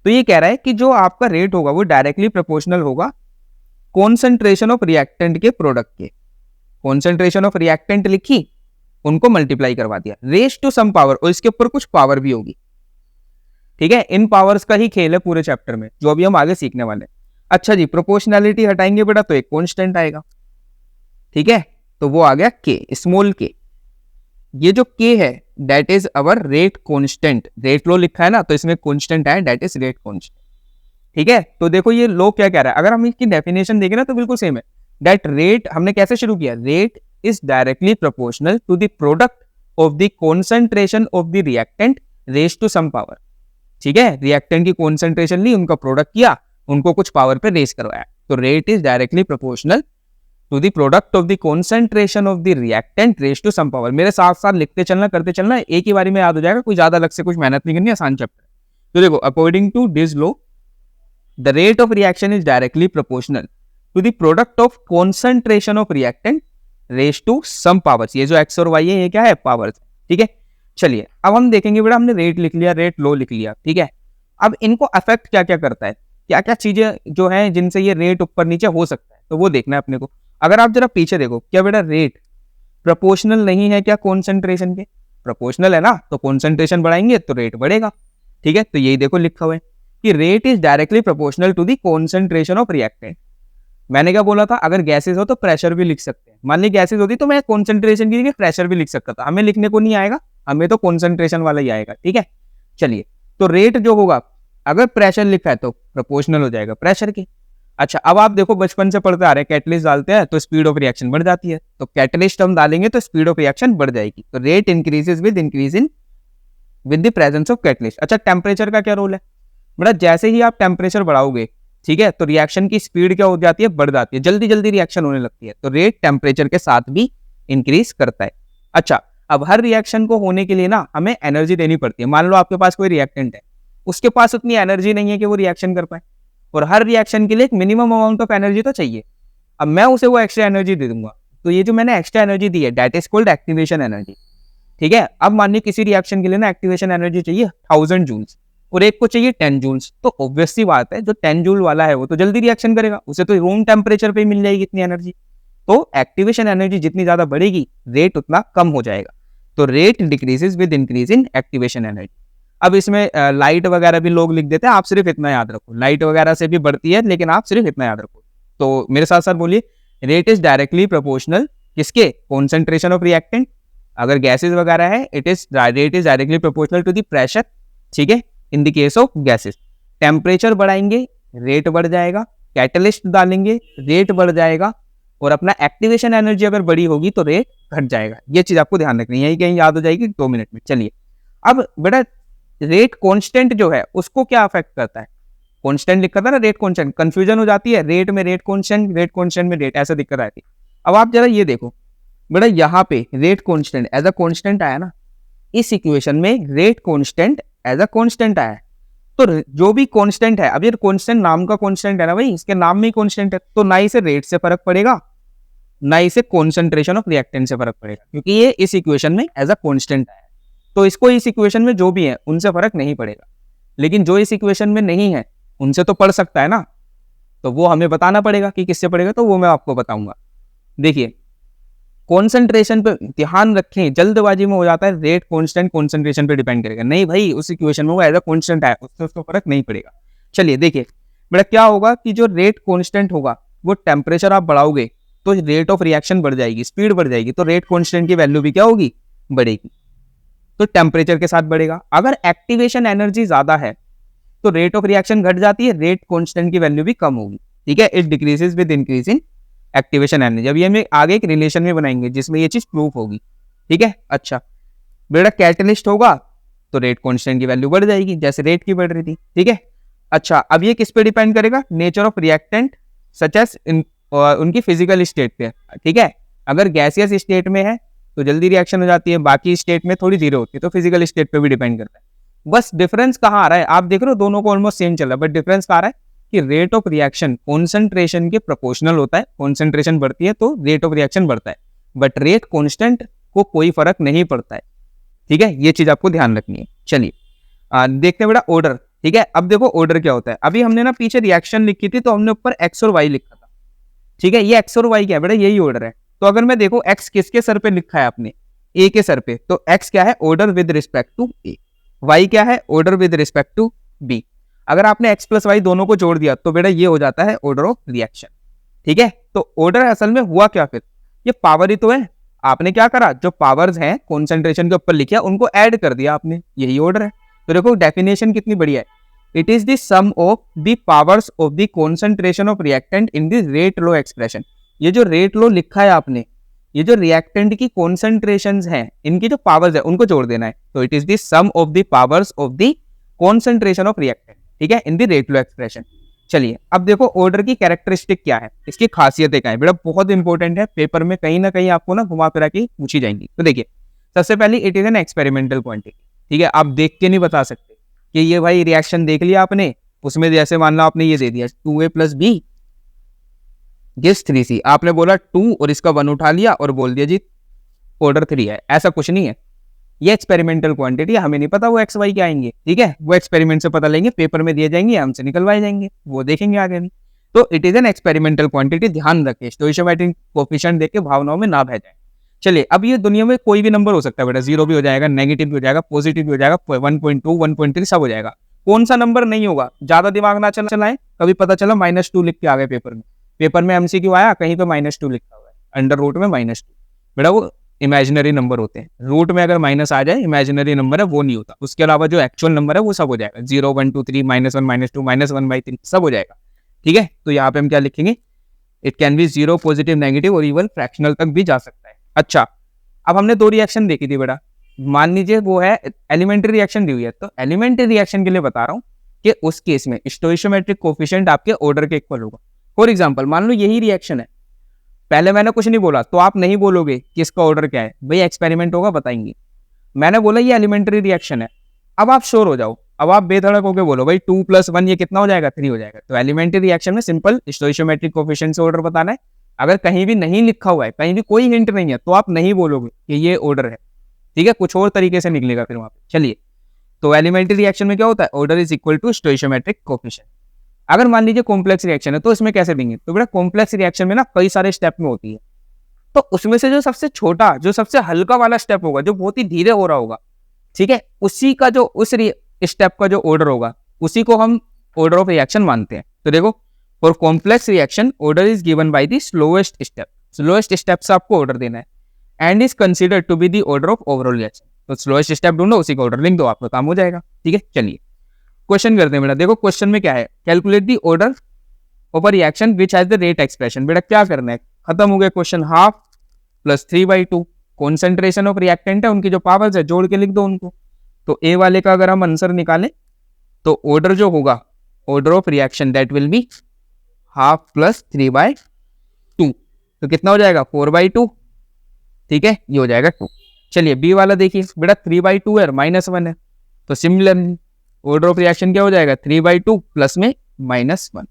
तो ये कह रहा है कि जो आपका रेट होगा वो डायरेक्टली प्रोपोर्शनल होगा कॉन्सेंट्रेशन ऑफ रिएक्टेंट के प्रोडक्ट के। कॉन्सेंट्रेशन ऑफ रिएक्टेंट लिखी, उनको मल्टीप्लाई करवा दिया, रेस टू सम पावर, और इसके ऊपर कुछ पावर भी होगी, ठीक है। इन पावर्स का ही खेल है पूरे चैप्टर में, जो अभी हम आगे सीखने वाले हैं। अच्छा जी, प्रोपोर्शनैलिटी हटाएंगे बेटा तो एक कांस्टेंट आएगा, ठीक है, तो वो आ गया के, स्मॉल के। ये जो के है that is our rate constant. Rate लो लिखा है ना, तो इसमें कांस्टेंट है, दैट इज रेट कांस्टेंट, ठीक है। तो देखो ये लो क्या कह रहा है, अगर हम इसकी डेफिनेशन देखें ना तो बिल्कुल सेम है। दैट रेट, हमने कैसे शुरू किया, rate is directly proportional to the product of the concentration of the reactant raised to some power, ठीक है। रिएक्टेंट की कॉन्सेंट्रेशन ली, उनका प्रोडक्ट किया, उनको कुछ पावर पे रेस करवाया, तो rate is directly proportional to the product of the concentration of the reactant raised to some power. मेरे साथ साथ लिखते चलना, करते चलना, एक ही बारी में याद हो जाएगा, कोई ज्यादा अलग से कुछ मेहनत नहीं करनी, आसान चैप्टर। तो देखो, according to this law the rate of reaction is directly proportional to the product of concentration of reactant raised to some powers. ये जो एक्स और वाई है ये क्या है, पावर्स, ठीक है। चलिए अब हम देखेंगे बेटा, हमने रेट लिख लिया, रेट लो लिख लिया, ठीक है। अब इनको अफेक्ट क्या क्या करता है, क्या क्या चीजें जो है जिनसे ये रेट ऊपर नीचे हो सकता है, तो वो देखना है अपने को। अगर आप जरा पीछे देखो, क्या बेटा रेट प्रोपोर्शनल नहीं है क्या कॉन्सेंट्रेशन के? प्रोपोर्शनल है ना, तो कॉन्सेंट्रेशन बढ़ाएंगे तो रेट बढ़ेगा, ठीक है। तो यही देखो लिखा हुआ है कि rate is directly proportional to the concentration of reactant. मैंने क्या बोला था, अगर गैसेस हो तो प्रेशर भी लिख सकते हैं। मान ली गैसेस होती तो मैं कॉन्सेंट्रेशन की जगह प्रेशर भी लिख सकता था, हमें लिखने को नहीं आएगा, हमें तो कॉन्सेंट्रेशन वाला ही आएगा, ठीक है। चलिए, तो रेट जो होगा, अगर प्रेशर लिखा है तो प्रोपोर्शनल हो जाएगा प्रेशर के। अच्छा, अब आप देखो बचपन से पढ़ते आ रहे हैं, कैटलिस्ट डालते हैं तो स्पीड ऑफ रिएक्शन बढ़ जाती है, तो कैटलिस्ट हम डालेंगे तो स्पीड ऑफ रिएक्शन बढ़ जाएगी। तो rate increases with increase in with the presence of catalyst. अच्छा, टेम्परेचर का क्या रोल है बेटा, जैसे ही आप टेम्परेचर बढ़ाओगे, ठीक है, तो रिएक्शन की स्पीड क्या हो जाती है, बढ़ जाती है, जल्दी जल्दी रिएक्शन होने लगती है, तो रेट टेम्परेचर के साथ भी इंक्रीज करता है। अच्छा, अब हर रिएक्शन को होने के लिए ना हमें एनर्जी देनी पड़ती है। मान लो आपके पास कोई रिएक्टेंट है, उसके पास उतनी एनर्जी नहीं है कि वो रिएक्शन कर पाए, और हर रिएक्शन के लिए एक मिनिमम अमाउंट ऑफ एनर्जी तो चाहिए। अब मैं उसे वो एक्स्ट्रा एनर्जी दे दूंगा, तो ये जो मैंने एक्स्ट्रा एनर्जी दी है that is called activation energy. ठीक है, अब मानिए किसी रिएक्शन के लिए ना एक्टिवेशन एनर्जी चाहिए 1000 जूल्स और एक को चाहिए 10 जूल्स, तो ऑब्वियस सी बात है जो 10 जूल वाला है वो तो जल्दी रिएक्शन करेगा, उसे तो रूम टेम्परेचर पे मिल जाएगी इतनी एनर्जी। तो एक्टिवेशन एनर्जी जितनी ज्यादा बढ़ेगी रेट उतना कम हो जाएगा, तो rate decreases with increase in activation energy. अब इसमें लाइट वगैरह भी लोग लिख देते हैं, आप सिर्फ इतना याद रखो, लाइट वगैरह से भी बढ़ती है लेकिन आप सिर्फ इतना याद रखो। तो मेरे साथ साथ बोलिए, रेट इज डायरेक्टली प्रोपोर्शनल किसके, कॉन्सेंट्रेशन ऑफ रिएक्टेंट। अगर गैसेज वगैरह है rate is directly proportional to the pressure. ठीक है, in the case of gases temperature बढ़ाएंगे रेट बढ़ जाएगा, कैटलिस्ट डालेंगे रेट बढ़ जाएगा, और अपना एक्टिवेशन एनर्जी अगर बड़ी होगी तो रेट घट जाएगा। ये चीज आपको ध्यान रखनी है, यही कहीं याद हो जाएगी 2 मिनट में। चलिए, अब बेटा रेट कांस्टेंट जो है उसको क्या अफेक्ट करता है, कांस्टेंट लिखा था ना रेट कांस्टेंट, कंफ्यूजन हो जाती है, रेट में रेट कांस्टेंट में रेट, ऐसा दिक्कत आती है। अब आप जरा ये देखो बेटा, यहाँ पे rate constant as a constant आया ना, इस इक्वेशन में rate constant as a constant आया है, तो जो भी कांस्टेंट है, अब ये कांस्टेंट नाम का कांस्टेंट है ना भाई, इसके नाम में ही कांस्टेंट है, तो ना इसे रेट से फर्क पड़ेगा ना इसे कॉन्सेंट्रेशन ऑफ रिएक्टेंट से फर्क पड़ेगा, क्योंकि ये इस इक्वेशन में एज अ कांस्टेंट आया है, तो इसको इस इक्वेशन में जो भी है उनसे फर्क नहीं पड़ेगा। लेकिन जो इस इक्वेशन में नहीं है उनसे तो पड़ सकता है ना, तो वो हमें बताना पड़ेगा कि किससे पड़ेगा, तो वो मैं आपको बताऊंगा। देखिए, कॉन्सेंट्रेशन पे ध्यान रखें, जल्दबाजी में हो जाता है रेट कांस्टेंट कॉन्सेंट्रेशन पे डिपेंड करेगा, नहीं भाई, उस इक्वेशन में वो एज अ कांस्टेंट आया, उससे उसको फर्क नहीं पड़ेगा। चलिए देखिए बेटा, क्या होगा कि जो रेट कांस्टेंट होगा वो टेम्परेचर आप बढ़ाओगे तो रेट ऑफ रिएक्शन बढ़ जाएगी, स्पीड बढ़ जाएगी, तो रेट कांस्टेंट की वैल्यू भी क्या होगी, बढ़ेगी, तो टेम्परेचर के साथ बढ़ेगा। अगर एक्टिवेशन एनर्जी ज्यादा है तो रेट ऑफ रिएक्शन घट जाती है, रेट कांस्टेंट की वैल्यू भी कम होगी। ठीक है, it decreases with increase in activation energy. अब ये हम आगे एक रिलेशन में बनाएंगे जिसमें ये चीज प्रूफ होगी। ठीक है, अच्छा बेटा, कैटलिस्ट होगा तो रेट कांस्टेंट की वैल्यू बढ़ जाएगी जैसे रेट की बढ़ रही थी। ठीक है, अच्छा अब ये किस पे डिपेंड करेगा, nature of reactant such as उनकी फिजिकल स्टेट पे। ठीक है, अगर गैसियस स्टेट में है तो जल्दी रिएक्शन हो जाती है, बाकी स्टेट में थोड़ी धीरे होती है, तो फिजिकल स्टेट पे भी डिपेंड करता है। बस डिफरेंस कहाँ आ रहा है, आप देख रहे हो दोनों को ऑलमोस्ट सेम चल रहा है, बट डिफरेंस कहाँ आ रहा है कि रेट ऑफ रिएक्शन कॉन्सेंट्रेशन के प्रोपोर्शनल होता है, कॉन्सेंट्रेशन बढ़ती है तो रेट ऑफ रिएक्शन बढ़ता है, बट रेट कांस्टेंट को कोई फर्क नहीं पड़ता है। ठीक है, ये चीज आपको ध्यान रखनी है। चलिए देखते हैं बेटा ऑर्डर। ठीक है, अब देखो ऑर्डर क्या होता है, अभी हमने ना पीछे रिएक्शन लिखी थी तो हमने ऊपर एक्स और वाई लिखा था। ठीक है, ये एक्स और वाई क्या है बेटा, यही ऑर्डर है। तो अगर मैं देखो एक्स किसके सर पे लिखा है आपने, ए के सर पे, तो एक्स क्या है, order with respect to A, Y क्या है, order with respect to B. अगर आपने एक्स प्लस वाई दोनों को जोड़ दिया तो बेटा ये हो जाता है ऑर्डर ऑफ रिएक्शन। ठीक है, तो ऑर्डर असल में हुआ क्या, फिर ये पावर ही तो है, आपने क्या करा, जो पावर्स हैं कॉन्सेंट्रेशन के ऊपर लिखा उनको ऐड कर दिया आपने, यही ऑर्डर है। तो देखो डेफिनेशन कितनी बढ़िया है, it is the sum of the powers of the concentration of reactant in the rate law expression. ये जो रेट लॉ लिखा है आपने, ये जो रिएक्टेंट की कॉन्सेंट्रेशंस हैं इनकी जो पावर्स है उनको जोड़ देना है, तो it is the sum of the powers of the concentration of reactant. ठीक है, in the rate law expression. चलिए अब देखो ऑर्डर की कैरेक्टरिस्टिक क्या है, इसकी खासियतें क्या है, बेटा बहुत इंपॉर्टेंट है, पेपर में कहीं ना कहीं आपको ना घुमा फिरा के पूछी जाएंगी। तो देखिए सबसे पहले it is an experimental quantity. ठीक है, आप देख के नहीं बता सकते कि ये भाई रिएक्शन देख लिया आपने, उसमें जैसे मान लो आपने ये दे दिया 2a plus B gives 3c, आपने बोला 2 और इसका 1 उठा लिया और बोल दिया जी ऑर्डर 3 है, ऐसा कुछ नहीं है। ये एक्सपेरिमेंटल क्वांटिटी, हमें नहीं पता वो एक्स वाई क्या आएंगे। ठीक है, वो एक्सपेरिमेंट से पता लेंगे, पेपर में दिए जाएंगे, हमसे निकलवाए जाएंगे, वो देखेंगे आगे में। तो it is an experimental quantity, ध्यान रखें, स्टोइशियोमेट्रिक कोएफिशिएंट देख के भावनाओं में ना बह जाए। चलिए अब ये दुनिया में कोई भी नंबर हो सकता है बेटा, 0 भी हो जाएगा, नेगेटिव भी हो जाएगा, पॉजिटिव भी हो जाएगा, 1.2 1.3 सब हो जाएगा। कौन सा नंबर नहीं होगा, ज्यादा दिमाग ना चलाएं, कभी पता चला -2 लिख के आ गए पेपर में, पेपर में एमसीक्यू आया कहीं पे -2 लिखा हुआ है, अंडर रूट में -2, बेटा वो इमेजिनरी नंबर होते हैं, रूट में अगर माइनस आ जाए इमेजिनरी नंबर है वो नहीं होता, उसके अलावा जो एक्चुअल नंबर है वो सब हो जाएगा, 0 1 2 3 -1 -2 -1/3 सब हो जाएगा। ठीक है, तो यहाँ पे हम क्या लिखेंगे, it can be 0 positive negative और इवन फ्रैक्शनल तक भी जा सकता है। अच्छा अब हमने 2 रिएक्शन देखी थी बेटा, मान लीजिए वो है एलिमेंट्री रिएक्शन दी हुई है, तो एलिमेंट्री रिएक्शन के लिए बता रहा हूँ कि उस केस में स्टोइशियोमेट्रिक कोएफिशिएंट आपके ऑर्डर के इक्वल होगा। फॉर एग्जांपल मान लो यही रिएक्शन है, पहले मैंने कुछ नहीं बोला तो आप नहीं बोलोगे कि इसका ऑर्डर क्या है, भाई एक्सपेरिमेंट होगा बताएंगे, मैंने बोला ये एलिमेंट्री रिएक्शन है, अब आप श्योर हो जाओ अब आप बेधड़क होकर बोलो भाई 2 + 1 ये कितना हो जाएगा, 3 हो जाएगा। तो एलिमेंट्री रिएक्शन में सिंपल स्टोइशियोमेट्रिक कोफिशिएंट से ऑर्डर बताना है। अगर कहीं भी नहीं लिखा हुआ है, कहीं भी कोई हिंट नहीं है, तो आप नहीं बोलोगे कि ये ऑर्डर है, ठीक है, कुछ और तरीके से निकलेगा फिर वहां पे। चलिए, तो एलिमेंट्री रिएक्शन में क्या होता है, order is equal to stoichiometric coefficient. अगर मान लीजिए कॉम्प्लेक्स रिएक्शन है तो इसमें कैसे देंगे, तो बेटा कॉम्प्लेक्स रिएक्शन में ना कई सारे स्टेप में होती है, तो उसमें से जो सबसे छोटा, जो सबसे हल्का वाला स्टेप होगा, जो बहुत ही धीरे हो रहा होगा, ठीक है, उसी का जो उस स्टेप का जो ऑर्डर होगा, उसी को हम ऑर्डर ऑफ रिएक्शन मानते हैं। तो देखो, for complex reaction order is given by the slowest step. Slowest step से आपको ऑर्डर देना है and is considered to be the order of overall reaction. तो स्लोएस्ट स्टेप ढूंढो, उसी का ऑर्डर लिख दो, आपका काम हो जाएगा। ठीक है, चलिए क्वेश्चन करते हैं बेटा। देखो क्वेश्चन में क्या है, calculate the order of a reaction which has the rate expression. बेटा क्या करना है, खत्म हो गया question. Half plus 3/2 concentration of reactant है, उनकी जो पावर्स है जोड़ के लिख दो उनको। तो ए वाले का अगर हम आंसर निकालें तो ऑर्डर जो होगा, order of reaction that will be half plus 3/2, तो कितना हो जाएगा 4/2। ठीक है, ये हो जाएगा 2। चलिए बी वाला देखिए बेटा, 3/2 है, -1 है, तो सिमिलरली ऑर्डर ऑफ रिएक्शन क्या हो जाएगा, 3/2 प्लस में -1,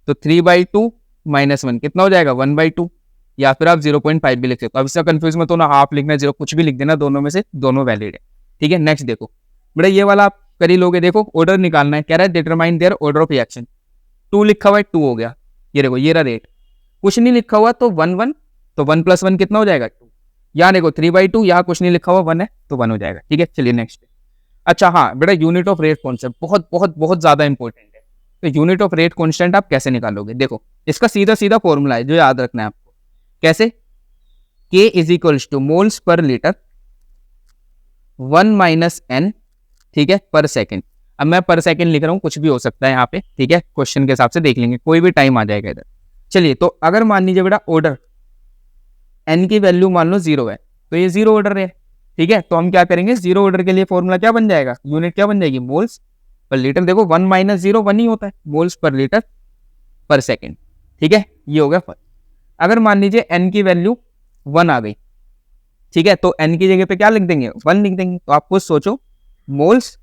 तो 3/2 -1 कितना हो जाएगा 1/2, या फिर आप 0.5 भी लिख सकते हो। अब इसका कंफ्यूज मत होना, हाफ लिखना, 0 कुछ भी लिख देना, दोनों में से दोनों वैलिड है। ठीक है, नेक्स्ट देखो बेटा, ये वाला आप कर ही लोगे। देखो ऑर्डर निकालना है, कह रहा है determine there order of reaction. 2 लिखा हुआ है, 2 हो गया, ये देखो ये रहा रेट। कुछ नहीं लिखा हुआ तो 1 1, तो 1 + 1 कितना हो जाएगा 2। यहाँ देखो 3/2, यहाँ कुछ नहीं लिखा हुआ 1 है, तो 1 हो जाएगा। ठीक है, चलिए नेक्स्ट। अच्छा हाँ बेटा, यूनिट ऑफ रेट कॉन्सेप्ट बहुत बहुत बहुत ज्यादा इंपॉर्टेंट है। तो यूनिट ऑफ रेट कॉन्स्टेंट आप कैसे निकालोगे, देखो इसका सीधा सीधा फॉर्मूला है जो याद रखना है आपको। कैसे, K is equals two moles per litre 1 - n, ठीक है, पर सेकेंड। अब मैं पर सेकेंड लिख रहा हूँ, कुछ भी हो सकता है यहाँ पे, ठीक है, क्वेश्चन के हिसाब से देख लेंगे, कोई भी टाइम आ जाएगा इधर। चलिए, तो अगर मान लीजिए बेटा ऑर्डर n की वैल्यू मान लो 0 है, तो ये 0 ऑर्डर है। ठीक है, तो हम क्या करेंगे, 0 ऑर्डर के लिए फॉर्मूला क्या बन जाएगा, यूनिट क्या बन जाएगी, मोल्स पर लीटर। देखो 1 - 0 1 ही होता है, मोल्स पर लीटर पर सेकेंड। ठीक है, ये हो गया फर्स्ट। अगर मान लीजिए n की वैल्यू 1 आ गई, ठीक है, तो n की जगह पे क्या लिख देंगे, 1 लिख देंगे। तो आप खुद सोचो, moles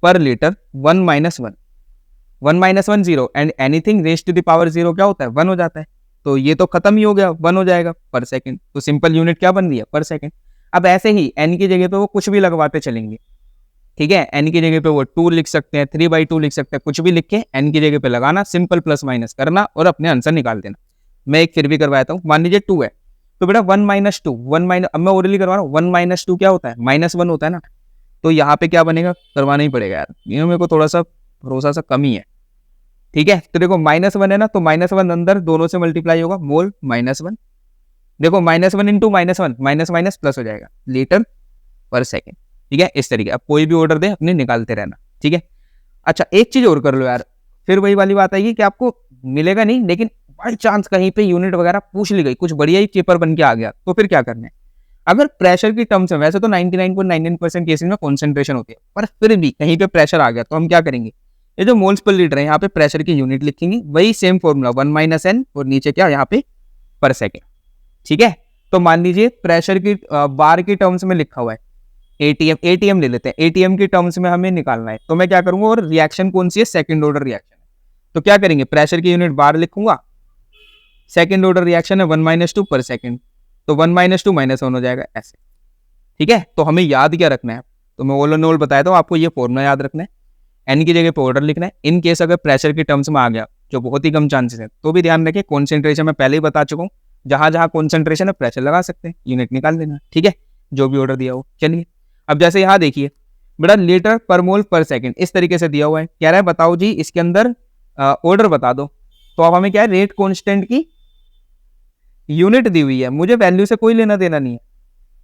per litre 1 - 1, 1 - 1 0, and anything raise to the power 0 क्या होता है, 1 हो जाता है। तो ये तो खत्म ही हो गया, 1 हो जाएगा पर सेकंड। तो सिंपल यूनिट क्या बन रही है, पर सेकंड। अब ऐसे ही n की जगह पे वो कुछ भी लगवाते चलेंगे। ठीक है, n की जगह पे वो 2 लिख सकते हैं, 3/2 लिख सकते हैं, कुछ भी लिख के n की जगह पे लगाना, सिंपल प्लस माइनस करना और अपने आंसर निकाल देना। मैं एक फिर भी करवाता हूँ, मान लीजिए 2 है, तो बेटा 1 - 2, 1 अब मैं ओरली करवा रहा हूँ, 1 - 2 क्या होता है, -1 होता है ना। तो यहाँ पे क्या बनेगा, करवाना ही पड़ेगा यार, ये मेरे को थोड़ा सा भरोसा सा कमी है। ठीक है, तो देखो -1 है ना, तो -1 अंदर दोनों से मल्टीप्लाई होगा, मोल -1। देखो -1 × -1, माइनस माइनस प्लस हो जाएगा, लीटर पर सेकेंड। ठीक है, इस तरीके अब कोई भी ऑर्डर दे अपने निकालते रहना। ठीक है, अच्छा एक चीज और कर लो यार, फिर वही वाली बात आएगी कि आपको मिलेगा नहीं, लेकिन बाई चांस कहीं पे यूनिट वगैरह पूछ ली गई, कुछ बढ़िया ही पेपर बन के आ गया, तो फिर क्या करना है। अगर प्रेशर की टर्म्स में, वैसे तो 99.99% केसेस में कॉन्सेंट्रेशन होती है, पर फिर भी कहीं पे प्रेशर आ गया तो हम क्या करेंगे, ये जो मोल्स पर लीटर है यहाँ पे प्रेशर की यूनिट लिखेंगे, वही सेम फॉर्मूला 1 - n और नीचे क्या यहाँ पे पर सेकेंड। ठीक है, तो मान लीजिए प्रेशर की बार की टर्म्स में लिखा हुआ है, एटीएम ले लेते हैं, एटीएम की टर्म्स में हमें निकालना है, तो मैं क्या करूंगा, और रिएक्शन कौन सी है, सेकंड ऑर्डर रिएक्शन है, तो क्या करेंगे, प्रेशर की यूनिट बार लिखूंगा, सेकंड ऑर्डर रिएक्शन है 1 - 2 पर सेकंड, तो 1 - 2 -1 हो जाएगा ऐसे। ठीक है, तो हमें याद क्या रखना है, तो मैं ऑल एंड ऑल बताया था आपको, ये फॉर्मूला याद रखना है, एन की जगह पे ऑर्डर लिखना है। इन केस अगर प्रेशर की टर्म्स में आ गया, जो बहुत ही कम चांसेस है, तो भी ध्यान रखिए कॉन्सेंट्रेशन मैं पहले ही बता चुका हूँ, जहां जहां कॉन्सेंट्रेशन है प्रेशर लगा सकते हैं, यूनिट निकाल देना। ठीक है, जो भी ऑर्डर दिया हो। चलिए अब जैसे यहाँ देखिए बेटा, लीटर पर मोल पर सेकंड इस तरीके से दिया हुआ है, कह रहा है बताओ जी इसके अंदर ऑर्डर बता दो। तो अब हमें क्या है, रेट कांस्टेंट की यूनिट दी हुई है, मुझे वैल्यू से कोई लेना देना नहीं है,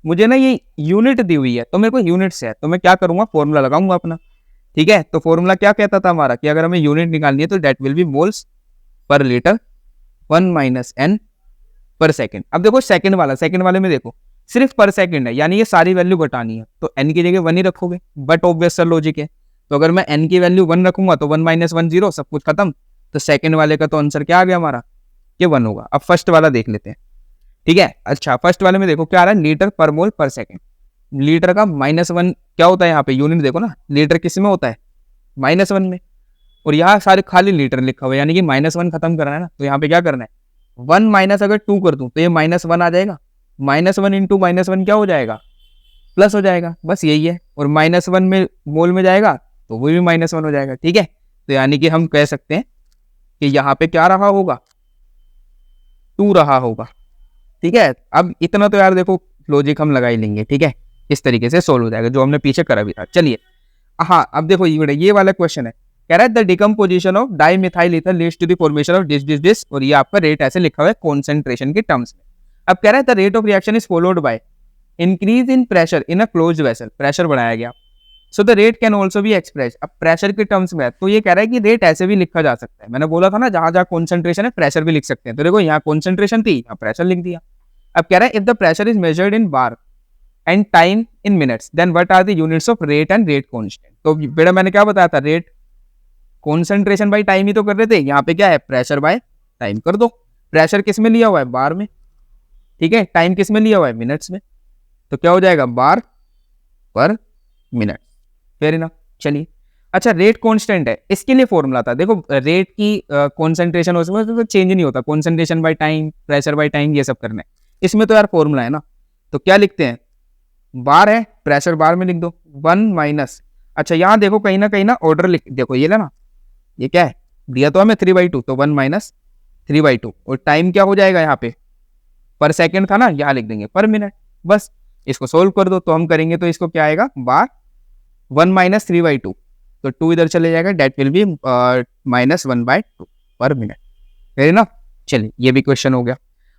मुझे ना ये यूनिट दी हुई है, तो मेरे को यूनिट से है, तो मैं क्या करूंगा, फॉर्मूला लगाऊंगा अपना। ठीक है, तो फॉर्मूला क्या कहता था हमारा, कि अगर हमें यूनिट निकालनी है तो that will be moles per litre 1 - n पर सेकंड। अब देखो सेकंड वाले में देखो सिर्फ पर सेकंड है, यानी ये सारी वैल्यू घटानी है, तो n की जगह 1 ही रखोगे, बट ऑब्वियस सा लॉजिक है, तो अगर मैं n की वैल्यू 1 रखूंगा तो 1 - 1 0, सब कुछ खत्म, तो सेकंड वाले का तो आंसर क्या आ गया हमारा, ये 1 होगा। अब फर्स्ट वाला देख लेते हैं। ठीक है, अच्छा फर्स्ट वाले में देखो क्या आ रहा है, लीटर पर मोल पर सेकंड। लीटर का -1 क्या होता है यहाँ पे, यूनिट देखो ना, लीटर किस में होता है, -1 में, और यहाँ सारे खाली लीटर लिखा हुआ है, यानी कि -1 खत्म करना है ना, तो यहाँ पे क्या करना है, 1 माइनस अगर 2 कर दूं तो ये -1 आ जाएगा, -1 इंटू -1 क्या हो जाएगा, प्लस हो जाएगा, बस यही है। और -1 में मोल में जाएगा तो वो भी -1 हो जाएगा, ठीक है। तो यानी कि हम कह सकते हैं कि यहाँ पे क्या रहा होगा, 2 रहा होगा, ठीक है। अब इतना तो यार देखो लॉजिक हम लगा ही लेंगे, ठीक है, इस तरीके से सोल्व हो जाएगा जो हमने पीछे करा भी था। चलिए हाँ, अब देखो ये वाला क्वेश्चन है, कह रहा है the decomposition of dimethyl ether leads to the formation of this, और ये आपका रेट ऐसे लिखा हुआ है कॉन्सेंट्रेशन के टर्म्स में। अब कह रहा है the rate of reaction is followed by increase in pressure in a closed vessel, pressure बढ़ाया गया, so the rate can also be express. अब प्रेशर के टर्म्स में है तो ये कह रहा है कि रेट ऐसे भी लिखा जा सकता है, मैंने बोला था ना जहां जहां कॉन्सेंट्रेशन है प्रेशर भी लिख सकते हैं, तो देखो यहाँ कॉन्सेंट्रेशन थी, यहाँ प्रेशर लिख दिया। अब कह रहा है if the pressure is measured in bar and time in minutes then what are the units of rate and rate constant. तो बेटा मैंने क्या बताया था, रेट कॉन्सेंट्रेशन बाय टाइम ही तो कर रहे थे, यहाँ पे क्या है, प्रेशर बाय टाइम कर दो। प्रेशर किस में लिया हुआ है, बार में, ठीक है, टाइम किस में लिया हुआ है, मिनट्स में, तो क्या हो जाएगा, बार पर मिनट, फेयर इनफ। चलिए अच्छा, रेट कांस्टेंट है, इसके लिए फॉर्मूला था, देखो रेट की कॉन्सेंट्रेशन उसमें तो चेंज नहीं होता, concentration by time, pressure by time, ये सब करना है, इसमें तो यार फॉर्मूला है ना, तो क्या लिखते हैं, बार है, प्रेशर बार में लिख दो, 1 माइनस, अच्छा यहाँ देखो कहीं ना ऑर्डर लिख, देखो ये लेना, ये क्या है, दिया तो हमें 3/2, तो 1 माइनस 3/2, और टाइम क्या हो जाएगा यहाँ पे, पर सेकंड था ना, यहाँ लिख देंगे पर मिनट, बस इसको सोल्व कर दो, तो हम करेंगे तो इसको क्या आएगा, बार 1 माइनस 3/2, तो 2 इधर चले जाएगा, डेट विल बी -1/2 पर मिनट, है ना। चलिए ये भी क्वेश्चन हो गया।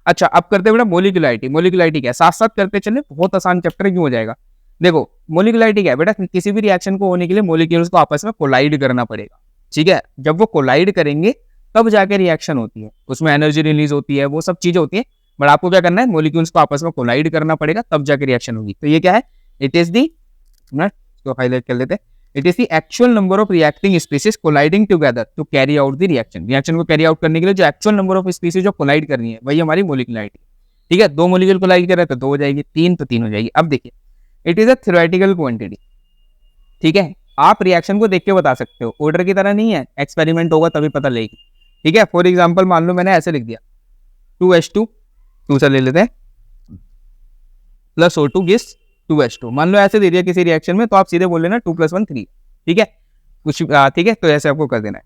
अच्छा अब करते हैं बेटा मोलिकुलरिटी, मोलिकुलरिटी क्या है, साथ साथ करते चले, बहुत आसान चैप्टर क्यों हो जाएगा। देखो मोलिकुलरिटी क्या है बेटा, किसी भी रिएक्शन को होने के लिए मोलिक्यूल्स को आपस में कोलाइड करना पड़ेगा, ठीक है, जब वो कोलाइड करेंगे तब जाके रिएक्शन होती है, उसमें एनर्जी रिलीज होती है, वो सब चीजें होती है, बट आपको क्या करना है, मोलिक्यूल्स को आपस में कोलाइड करना पड़ेगा तब जाके रिएक्शन होगी। तो ये क्या है, इट इज दी, इसको हाईलाइट कर लेते हैं, it is the actual number of reacting species colliding together to carry out the reaction, reaction को कैरी आउट करने के लिए जो एक्चुअल नंबर ऑफ स्पीसीज जो कोलाइड करनी है वही हमारी मोलिकुलरिटी, ठीक है। 2 मोलिक्यूल कोलाइड कर रहे तो 2 हो जाएगी, 3 तो 3 हो जाएगी। अब देखिए it is a theoretical quantity, ठीक है, आप रिएक्शन को देख के बता सकते हो, ऑर्डर की तरह नहीं है, एक्सपेरिमेंट होगा तभी पता लगेगी, ठीक है। फॉर एग्जाम्पल मान लो मैंने ऐसे लिख दिया 2H2, दूसरा ले लेते हैं, प्लस O2 गिव्स 2H2, मान लो ऐसे दे दिया किसी रिएक्शन में, तो आप सीधे बोल लेना 2 + 1 3, ठीक है, कुछ ठीक है, तो ऐसे आपको कर देना है।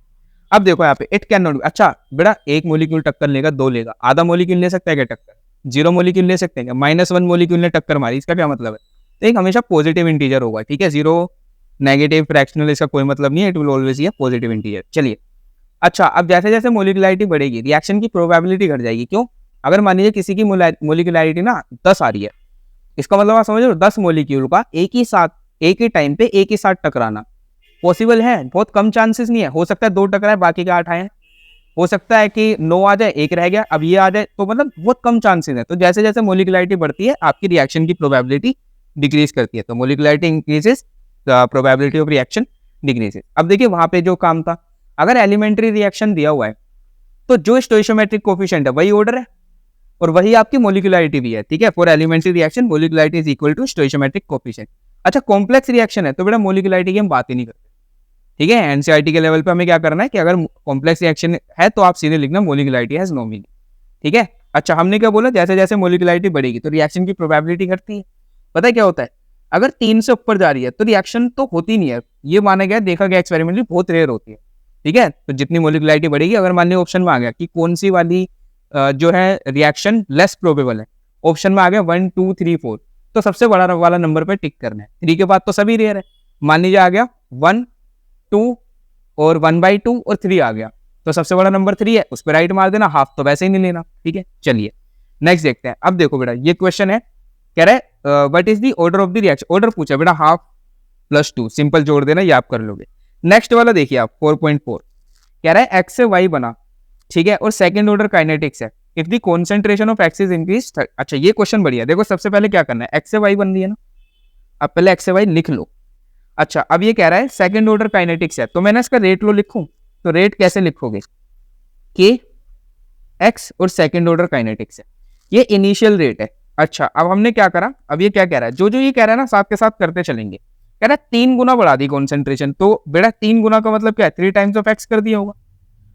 अब देखो यहाँ पे इट कैन नॉट, अच्छा बेटा एक मोलिक्यूल टक्कर लेगा, 2 लेगा, आधा मोलिक्यूल ले सकता है क्या टक्कर, 0 मोलिक्यूल ले सकते हैं क्या, -1 मोलिक्यूल ने टक्कर मारी, इसका क्या मतलब है, तो एक हमेशा पॉजिटिव इंटीजर होगा, ठीक है, 0 नेगेटिव फ्रैक्शनल इसका कोई मतलब नहीं है, it will always be a positive integer. चलिए अच्छा अब जैसे जैसे मोलिकुलरिटी बढ़ेगी रिएक्शन की प्रोबेबिलिटी घट जाएगी, क्यों, अगर मान लीजिए किसी की मोलिकुलरिटी ना 10 आ रही है, इसका मतलब आप समझ रहे हो 10 मोलिक्यूल का एक ही साथ एक ही टाइम पे एक ही साथ टकराना पॉसिबल है, बहुत कम चांसेस नहीं है, हो सकता है 2 टकराए बाकी के 8 आए, हो सकता है कि 9 आ जाए 1 रह गया, अब ये आ जाए, तो मतलब बहुत कम चांसेस है। तो जैसे जैसे मोलिकुलरिटी बढ़ती है आपकी रिएक्शन की प्रोबेबिलिटी डिक्रीज करती है, तो molecularity increases probability of reaction decreases. अब देखिए वहां पे जो काम था, अगर एलिमेंट्री रिएक्शन दिया हुआ है तो जो स्टोइशियोमेट्रिक कोफिशिएंट है वही ऑर्डर है और वही आपकी मोलिकुलरिटी भी है, ठीक है, for elementary reaction molecularity is equal to stoichiometric coefficient. अच्छा कॉम्प्लेक्स रिएक्शन है तो बेटा मोलिकुलरिटी की हम बात ही नहीं करते, ठीक है, एनसीईआरटी के लेवल पे हमें क्या करना है कि अगर कॉम्प्लेक्स रिएक्शन है तो आप सीधे लिखना मोलिकुलरिटी हैज नो मीनिंग, ठीक है। अच्छा हमने क्या बोला, जैसे जैसे मोलिकुलरिटी बढ़ेगी तो रिएक्शन की प्रोबेबिलिटी घटती है, पता है क्या होता है, अगर 3 से ऊपर जा रही है तो रिएक्शन तो होती नहीं है, ये माना गया, देखा गया एक्सपेरिमेंट में, बहुत रेयर होती है, ठीक है। तो जितनी मोलिकुलरिटी बढ़ेगी, अगर मान लीजिए ऑप्शन में आ गया कि कौन सी वाली जो है रिएक्शन लेस प्रोबेबल है, ऑप्शन में आ गया 1 2 3 4, तो सबसे बड़ा वाला नंबर पे टिक करना है, 3 के बाद तो सभी रेयर है, मान लीजिए आ गया 1 2 और 1/2 और 3 आ गया, तो सबसे बड़ा नंबर 3 है, उस पर राइट मार देना, हाफ तो वैसे ही नहीं लेना, ठीक है। चलिए नेक्स्ट देखते हैं। अब देखो बेटा ये क्वेश्चन है, कह रहा है what is the order of the reaction, order पूछा बेटा, हाफ प्लस 2 सिंपल जोड़ देना, ये आप कर लोगे। नेक्स्ट वाला देखिए आप 4.4 कह रहा है एक्स से वाई बना, ठीक है, और सेकंड ऑर्डर काइनेटिक्स है, if the concentration of x is increase. अच्छा ये क्वेश्चन बढ़िया, देखो सबसे पहले क्या करना है, एक्स से वाई बन रही है ना, अब पहले एक्स से वाई लिख लो। अच्छा अब ये कह रहा है सेकंड ऑर्डर काइनेटिक्स है, तो मैंने इसका रेट लो लिखूं, तो रेट कैसे लिखोगे, के एक्स और सेकंड ऑर्डर काइनेटिक्स है, ये इनिशियल रेट है। अच्छा अब हमने क्या करा, अब ये क्या कह रहा है, जो जो ये कह रहा है ना साथ के साथ करते चलेंगे, कह रहा है 3 गुना बढ़ा दी कॉन्सेंट्रेशन, तो बेटा 3 गुना का मतलब क्या है, 3 टाइम्स ऑफ एक्स कर दिया होगा।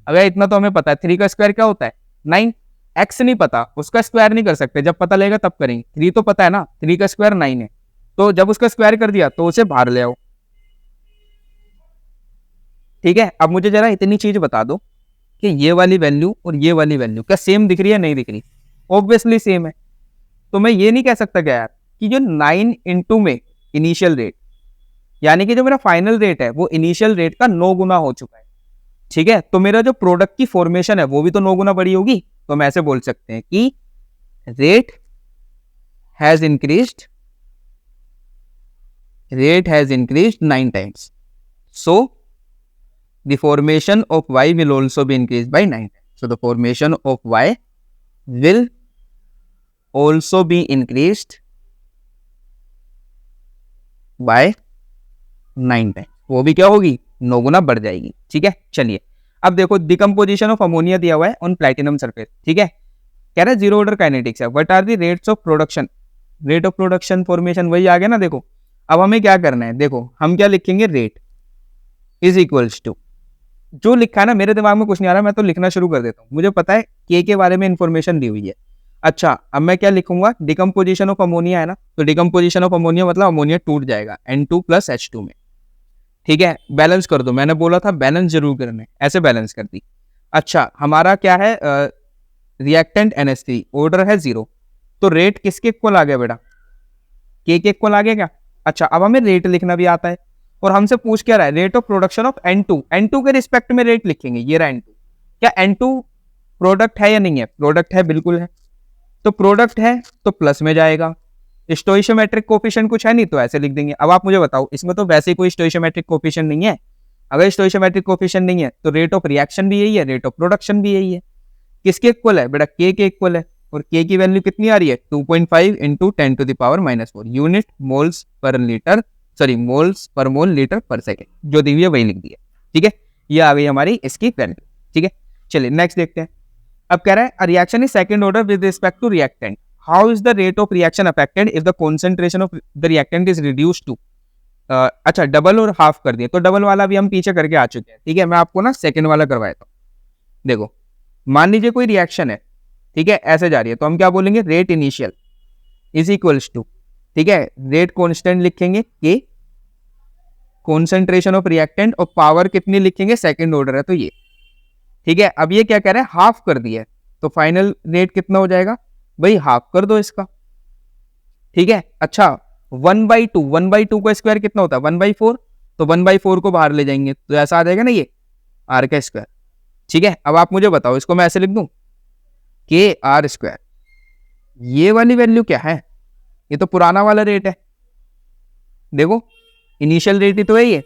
अगर इतना तो हमें पता है 3 का स्क्वायर क्या होता है 9, एक्स नहीं पता उसका स्क्वायर नहीं कर सकते, जब पता लगेगा तब करेंगे। 3 तो पता है ना, 3 का स्क्वायर 9 है, तो जब उसका स्क्वायर कर दिया तो उसे बाहर ले आओ। ठीक है, अब मुझे जरा इतनी चीज बता दो कि ये वाली वैल्यू और ये वाली वैल्यू क्या सेम दिख रही है, नहीं दिख रही? ऑब्वियसली सेम है। तो मैं ये नहीं कह सकता क्या यार कि जो 9 इंटू में इनिशियल रेट, यानी कि जो मेरा फाइनल रेट है वो इनिशियल रेट का 9 गुना हो चुका है। ठीक है, तो मेरा जो प्रोडक्ट की फॉर्मेशन है वो भी तो 9 गुना बड़ी होगी। तो हम ऐसे बोल सकते हैं कि rate has increased 9 times. So the formation of y will also be increased by 9 times. So the formation of y will also be increased by 9 times. वो भी क्या होगी, 9 गुना बढ़ जाएगी। ठीक है, चलिए अब देखो डिकम्पोजिशन ऑफ अमोनिया दिया हुआ है ऑन प्लैटिनम सरफेस। ठीक है, कह रहा है जीरो ऑर्डर काइनेटिक्स है। What are the rates of production, rate of production formation वही आ गया ना। देखो अब हमें क्या करना है, देखो हम क्या लिखेंगे, रेट इज इक्वल्स टू, जो लिखा है ना मेरे दिमाग में कुछ नहीं आ रहा, मैं तो लिखना शुरू कर देता हूँ। मुझे पता है के बारे में इंफॉर्मेशन दी हुई है। अच्छा अब मैं क्या लिखूंगा, डिकम्पोजिशन ऑफ अमोनिया है ना, तो डिकम्पोजिशन ऑफ अमोनिया मतलब अमोनिया टूट जाएगा N2 + H2 में। ठीक है, बैलेंस कर दो, मैंने बोला था बैलेंस जरूर करना है, ऐसे बैलेंस कर दी। अच्छा हमारा क्या है, रिएक्टेंट NH3 ऑर्डर है 0, तो रेट किसके इक्वल आ गया बेटा, के इक्वल आ गया क्या। अच्छा अब हमें रेट लिखना भी आता है, और हमसे पूछ क्या रहा है, rate of production of N2 के रिस्पेक्ट में रेट लिखेंगे। ये रहा N2, क्या N2 प्रोडक्ट है या नहीं है, प्रोडक्ट है, बिल्कुल है। तो प्रोडक्ट है तो प्लस में जाएगा, स्टोइशियोमेट्रिक कोफिशिएंट कुछ है नहीं तो ऐसे लिख देंगे। अब आप मुझे बताओ, इसमें तो वैसे ही कोई स्टोइशियोमेट्रिक कोफिशिएंट नहीं है। अगर स्टोइशियोमेट्रिक कोफिशिएंट नहीं है तो रेट ऑफ रिएक्शन भी यही है, रेट ऑफ प्रोडक्शन भी यही है। किसके इक्वल है बेटा, के इक्वल है, और के की वैल्यू कितनी आ रही है, 2.5 × 10⁻⁻⁴ unit moles per litre, sorry moles per mole litre पर सेकेंड, जो दी हुई है वही लिख दी है। ठीक है, ये आ गई हमारी इसकी वैल्यू। ठीक है, चलिए नेक्स्ट देखते हैं। अब कह रहा है reaction is second order with respect to reactant, how is the rate of reaction affected if the concentration of the reactant is reduced to, अच्छा डबल और हाफ कर दिया, तो डबल वाला भी हम पीछे करके आ चुके हैं। ठीक है, मैं आपको ना सेकंड वाला करवाया था। देखो मान लीजिए कोई रिएक्शन है, ठीक है ऐसे जा रही है, तो हम क्या बोलेंगे, rate initial is equals to, ठीक है रेट कांस्टेंट लिखेंगे के, कॉन्सेंट्रेशन ऑफ रिएक्टेंट, और पावर कितनी लिखेंगे, सेकंड ऑर्डर है तो ये। ठीक है, अब ये क्या कह रहे हैं, हाफ कर दिया है, तो फाइनल रेट कितना हो जाएगा भाई, हाफ कर दो इसका। ठीक है, अच्छा 1/2 का स्क्वायर कितना होता है, 1/4, तो 1/4 को बाहर ले जाएंगे तो ऐसा आ जाएगा ना ये आर का स्क्वायर। ठीक है, अब आप मुझे बताओ, इसको मैं ऐसे लिख दूं KR², ये वाली वैल्यू क्या है, ये तो पुराना वाला रेट है, देखो इनिशियल रेट ही तो है ये।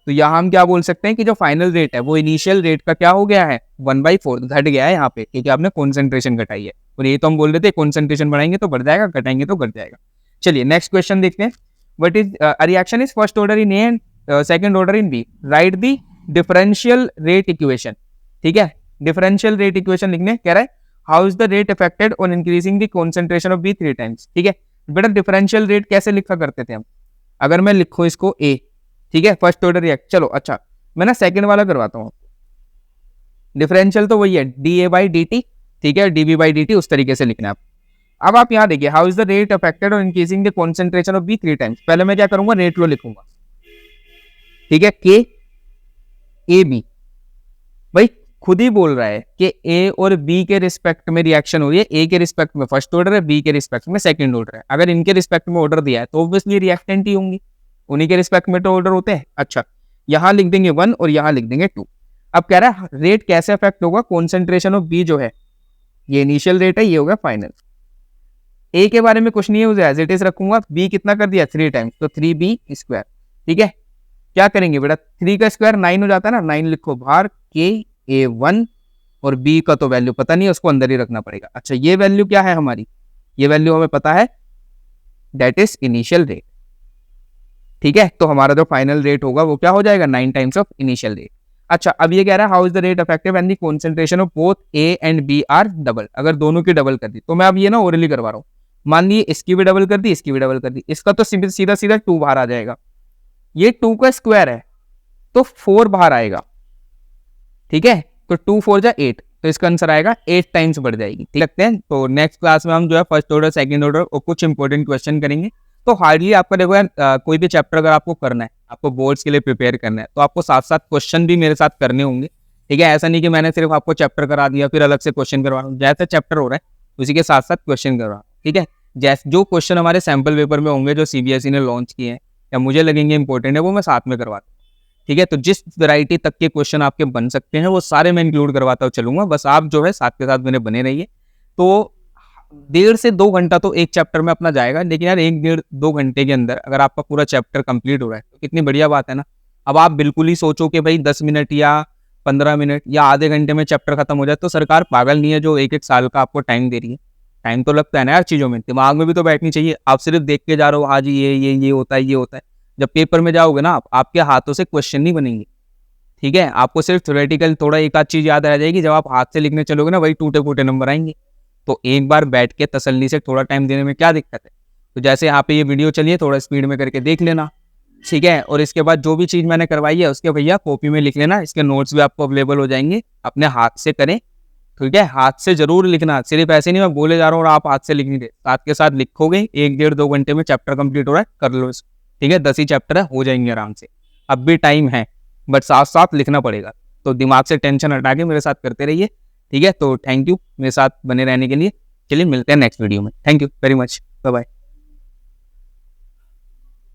तो यहां हम क्या बोल सकते हैं कि जो फाइनल रेट है वो इनिशियल रेट का क्या हो गया है, 1/4 घट गया है यहाँ पे, क्योंकि आपने कॉन्सेंट्रेशन घटाई है। और ये तो हम बोल रहे थे कॉन्सेंट्रेशन बढ़ाएंगे तो बढ़ जाएगा, घटाएंगे तो घट जाएगा। चलिए नेक्स्ट क्वेश्चन देखते हैं। What is reaction is first order in A and second order in B, write the differential rate equation. ठीक है, डिफरेंशियल रेट इक्वेशन लिखने कह रहा है, how is the rate affected on increasing the concentration of B 3 times। ठीक है बेटा, डिफरेंशियल रेट कैसे लिखा करते थे हम, अगर मैं लिखूं इसको ए, ठीक है फर्स्ट ऑर्डर रिएक्ट, चलो अच्छा मैं ना सेकंड वाला करवाता हूँ। डिफरेंशियल तो वही है dA/dt, ठीक है dB/dt, उस तरीके से लिखना है आप। अब आप यहाँ देखिए, how is the rate affected on increasing the concentration of B 3 times। पहले मैं क्या करूंगा, रेट लो लिखूंगा, ठीक है के ए बी, भाई खुद ही बोल रहा है कि ए और बी के रिस्पेक्ट में रिएक्शन हो रही है, ए के रिस्पेक्ट में फर्स्ट ऑर्डर है, बी के रिस्पेक्ट में सेकंड ऑर्डर है। अगर इनके रिस्पेक्ट में ऑर्डर दिया है तो ऑब्वियसली रिएक्टेंट ही होंगी, उन्हीं के रिस्पेक्ट में तो ऑर्डर होते हैं। अच्छा यहां लिख देंगे 1 और यहां लिख देंगे 2। अब कह रहा है रेट कैसे अफेक्ट होगा, कॉन्सेंट्रेशन ऑफ बी जो है ये इनिशियल रेट है, ये होगा फाइनल। ए के बारे में कुछ नहीं है, उसे एज इट इज रखूंगा। बी कितना कर दिया 3 times, तो 3B²। ठीक है, क्या करेंगे बेटा, 3 का स्क्वायर 9 हो जाता है ना, 9 लिखो बाहर, KA1, और बी का तो वैल्यू पता नहीं है, उसको अंदर ही रखना पड़ेगा। अच्छा ये वैल्यू क्या है हमारी, ये वैल्यू हमें पता है, दैट इज इनिशियल रेट। ठीक है, तो हमारा जो फाइनल रेट होगा वो क्या हो जाएगा, 9 times ऑफ इनिशियल रेट। अच्छा अब ये कह रहा है, how is the rate effective when the concentration of both A and B are double. अगर दोनों की डबल कर दी, तो मैं अब ये ना ओरली करवा रहा हूँ, मान लीजिए इसकी भी डबल कर दी, इसकी भी डबल कर दी, इसका तो सीधा सीधा 2 बाहर आ जाएगा, ये 2 का स्क्वायर है तो 4 बाहर आएगा, ठीक है। तो 2 4 जा 8, तो इसका आंसर आएगा 8 टाइम्स बढ़ जाएगी, ठीक लगते हैं। तो नेक्स्ट क्लास में हम जो है फर्स्ट ऑर्डर सेकंड ऑर्डर और कुछ इंपॉर्टेंट क्वेश्चन करेंगे। तो हार्डली आपका देखो यार कोई भी चैप्टर अगर आपको करना है, आपको बोर्ड्स के लिए प्रिपेयर करना है, तो आपको साथ साथ क्वेश्चन भी मेरे साथ करने होंगे, ठीक है। ऐसा नहीं कि मैंने सिर्फ आपको चैप्टर करा दिया फिर अलग से क्वेश्चन करवा रहा हूँ, जैसा चैप्टर हो रहा है उसी के साथ साथ क्वेश्चन करवा रहा हूँ, ठीक है। जैसे जो क्वेश्चन हमारे सैम्पल पेपर में होंगे जो CBSE ने लॉन्च किए हैं या मुझे लगेंगे इंपॉर्टेंट है, वो मैं साथ में करवाता हूँ, ठीक है। तो जिस वैरायटी तक के क्वेश्चन आपके बन सकते हैं वो सारे मैं इंक्लूड करवाता हूँ चलूंगा, बस आप जो है साथ के साथ मेरे बने रहिए। तो 1.5 से 2 घंटा तो एक चैप्टर में अपना जाएगा, लेकिन यार 1-1.5-2 घंटे के अंदर अगर आपका पूरा चैप्टर कंप्लीट हो रहा है तो कितनी बढ़िया बात है ना। अब आप बिल्कुल ही सोचो कि भाई 10 मिनट या 15 मिनट या आधे घंटे में चैप्टर खत्म हो जाए, तो सरकार पागल नहीं है जो 1-1 साल का आपको टाइम दे रही है। टाइम तो लगता है ना यार चीज़ों में, दिमाग में भी तो बैठनी चाहिए। आप सिर्फ देख के जा रहे हो, हाँ जी ये होता है ये होता है। जब पेपर में जाओगे ना आपके हाथों से क्वेश्चन नहीं बनेंगे, ठीक है। आपको सिर्फ थ्योरेटिकल थोड़ा एक आध चीज़ याद रह जाएगी, जब आप हाथ से लिखने चलोगे ना वही टूटे फूटे नंबर आएंगे। तो एक बार बैठ के तसल्ली से थोड़ा टाइम देने में क्या दिक्कत है। तो जैसे यहाँ पे ये वीडियो चलिए थोड़ा स्पीड में करके देख लेना, ठीक है। और इसके बाद जो भी चीज़ मैंने करवाई है उसके भैया कॉपी में लिख लेना, इसके नोट्स भी आपको अवेलेबल हो जाएंगे। अपने हाथ से करें, ठीक है, हाथ से जरूर लिखना, सिर्फ ऐसे नहीं मैं बोले जा रहा हूँ और आप हाथ से लिख नहीं दे, साथ के साथ लिखोगे 1-1.5-2 घंटे में चैप्टर कंप्लीट हो रहा है, कर लो इसको, ठीक है। 10 ही चैप्टर है, हो जाएंगे आराम से, अब भी टाइम है, बट साथ साथ लिखना पड़ेगा। तो दिमाग से टेंशन हटा के मेरे साथ करते रहिए, ठीक है। तो थैंक यू मेरे साथ बने रहने के लिए। चलिए मिलते हैं नेक्स्ट वीडियो में, thank you very much, bye bye.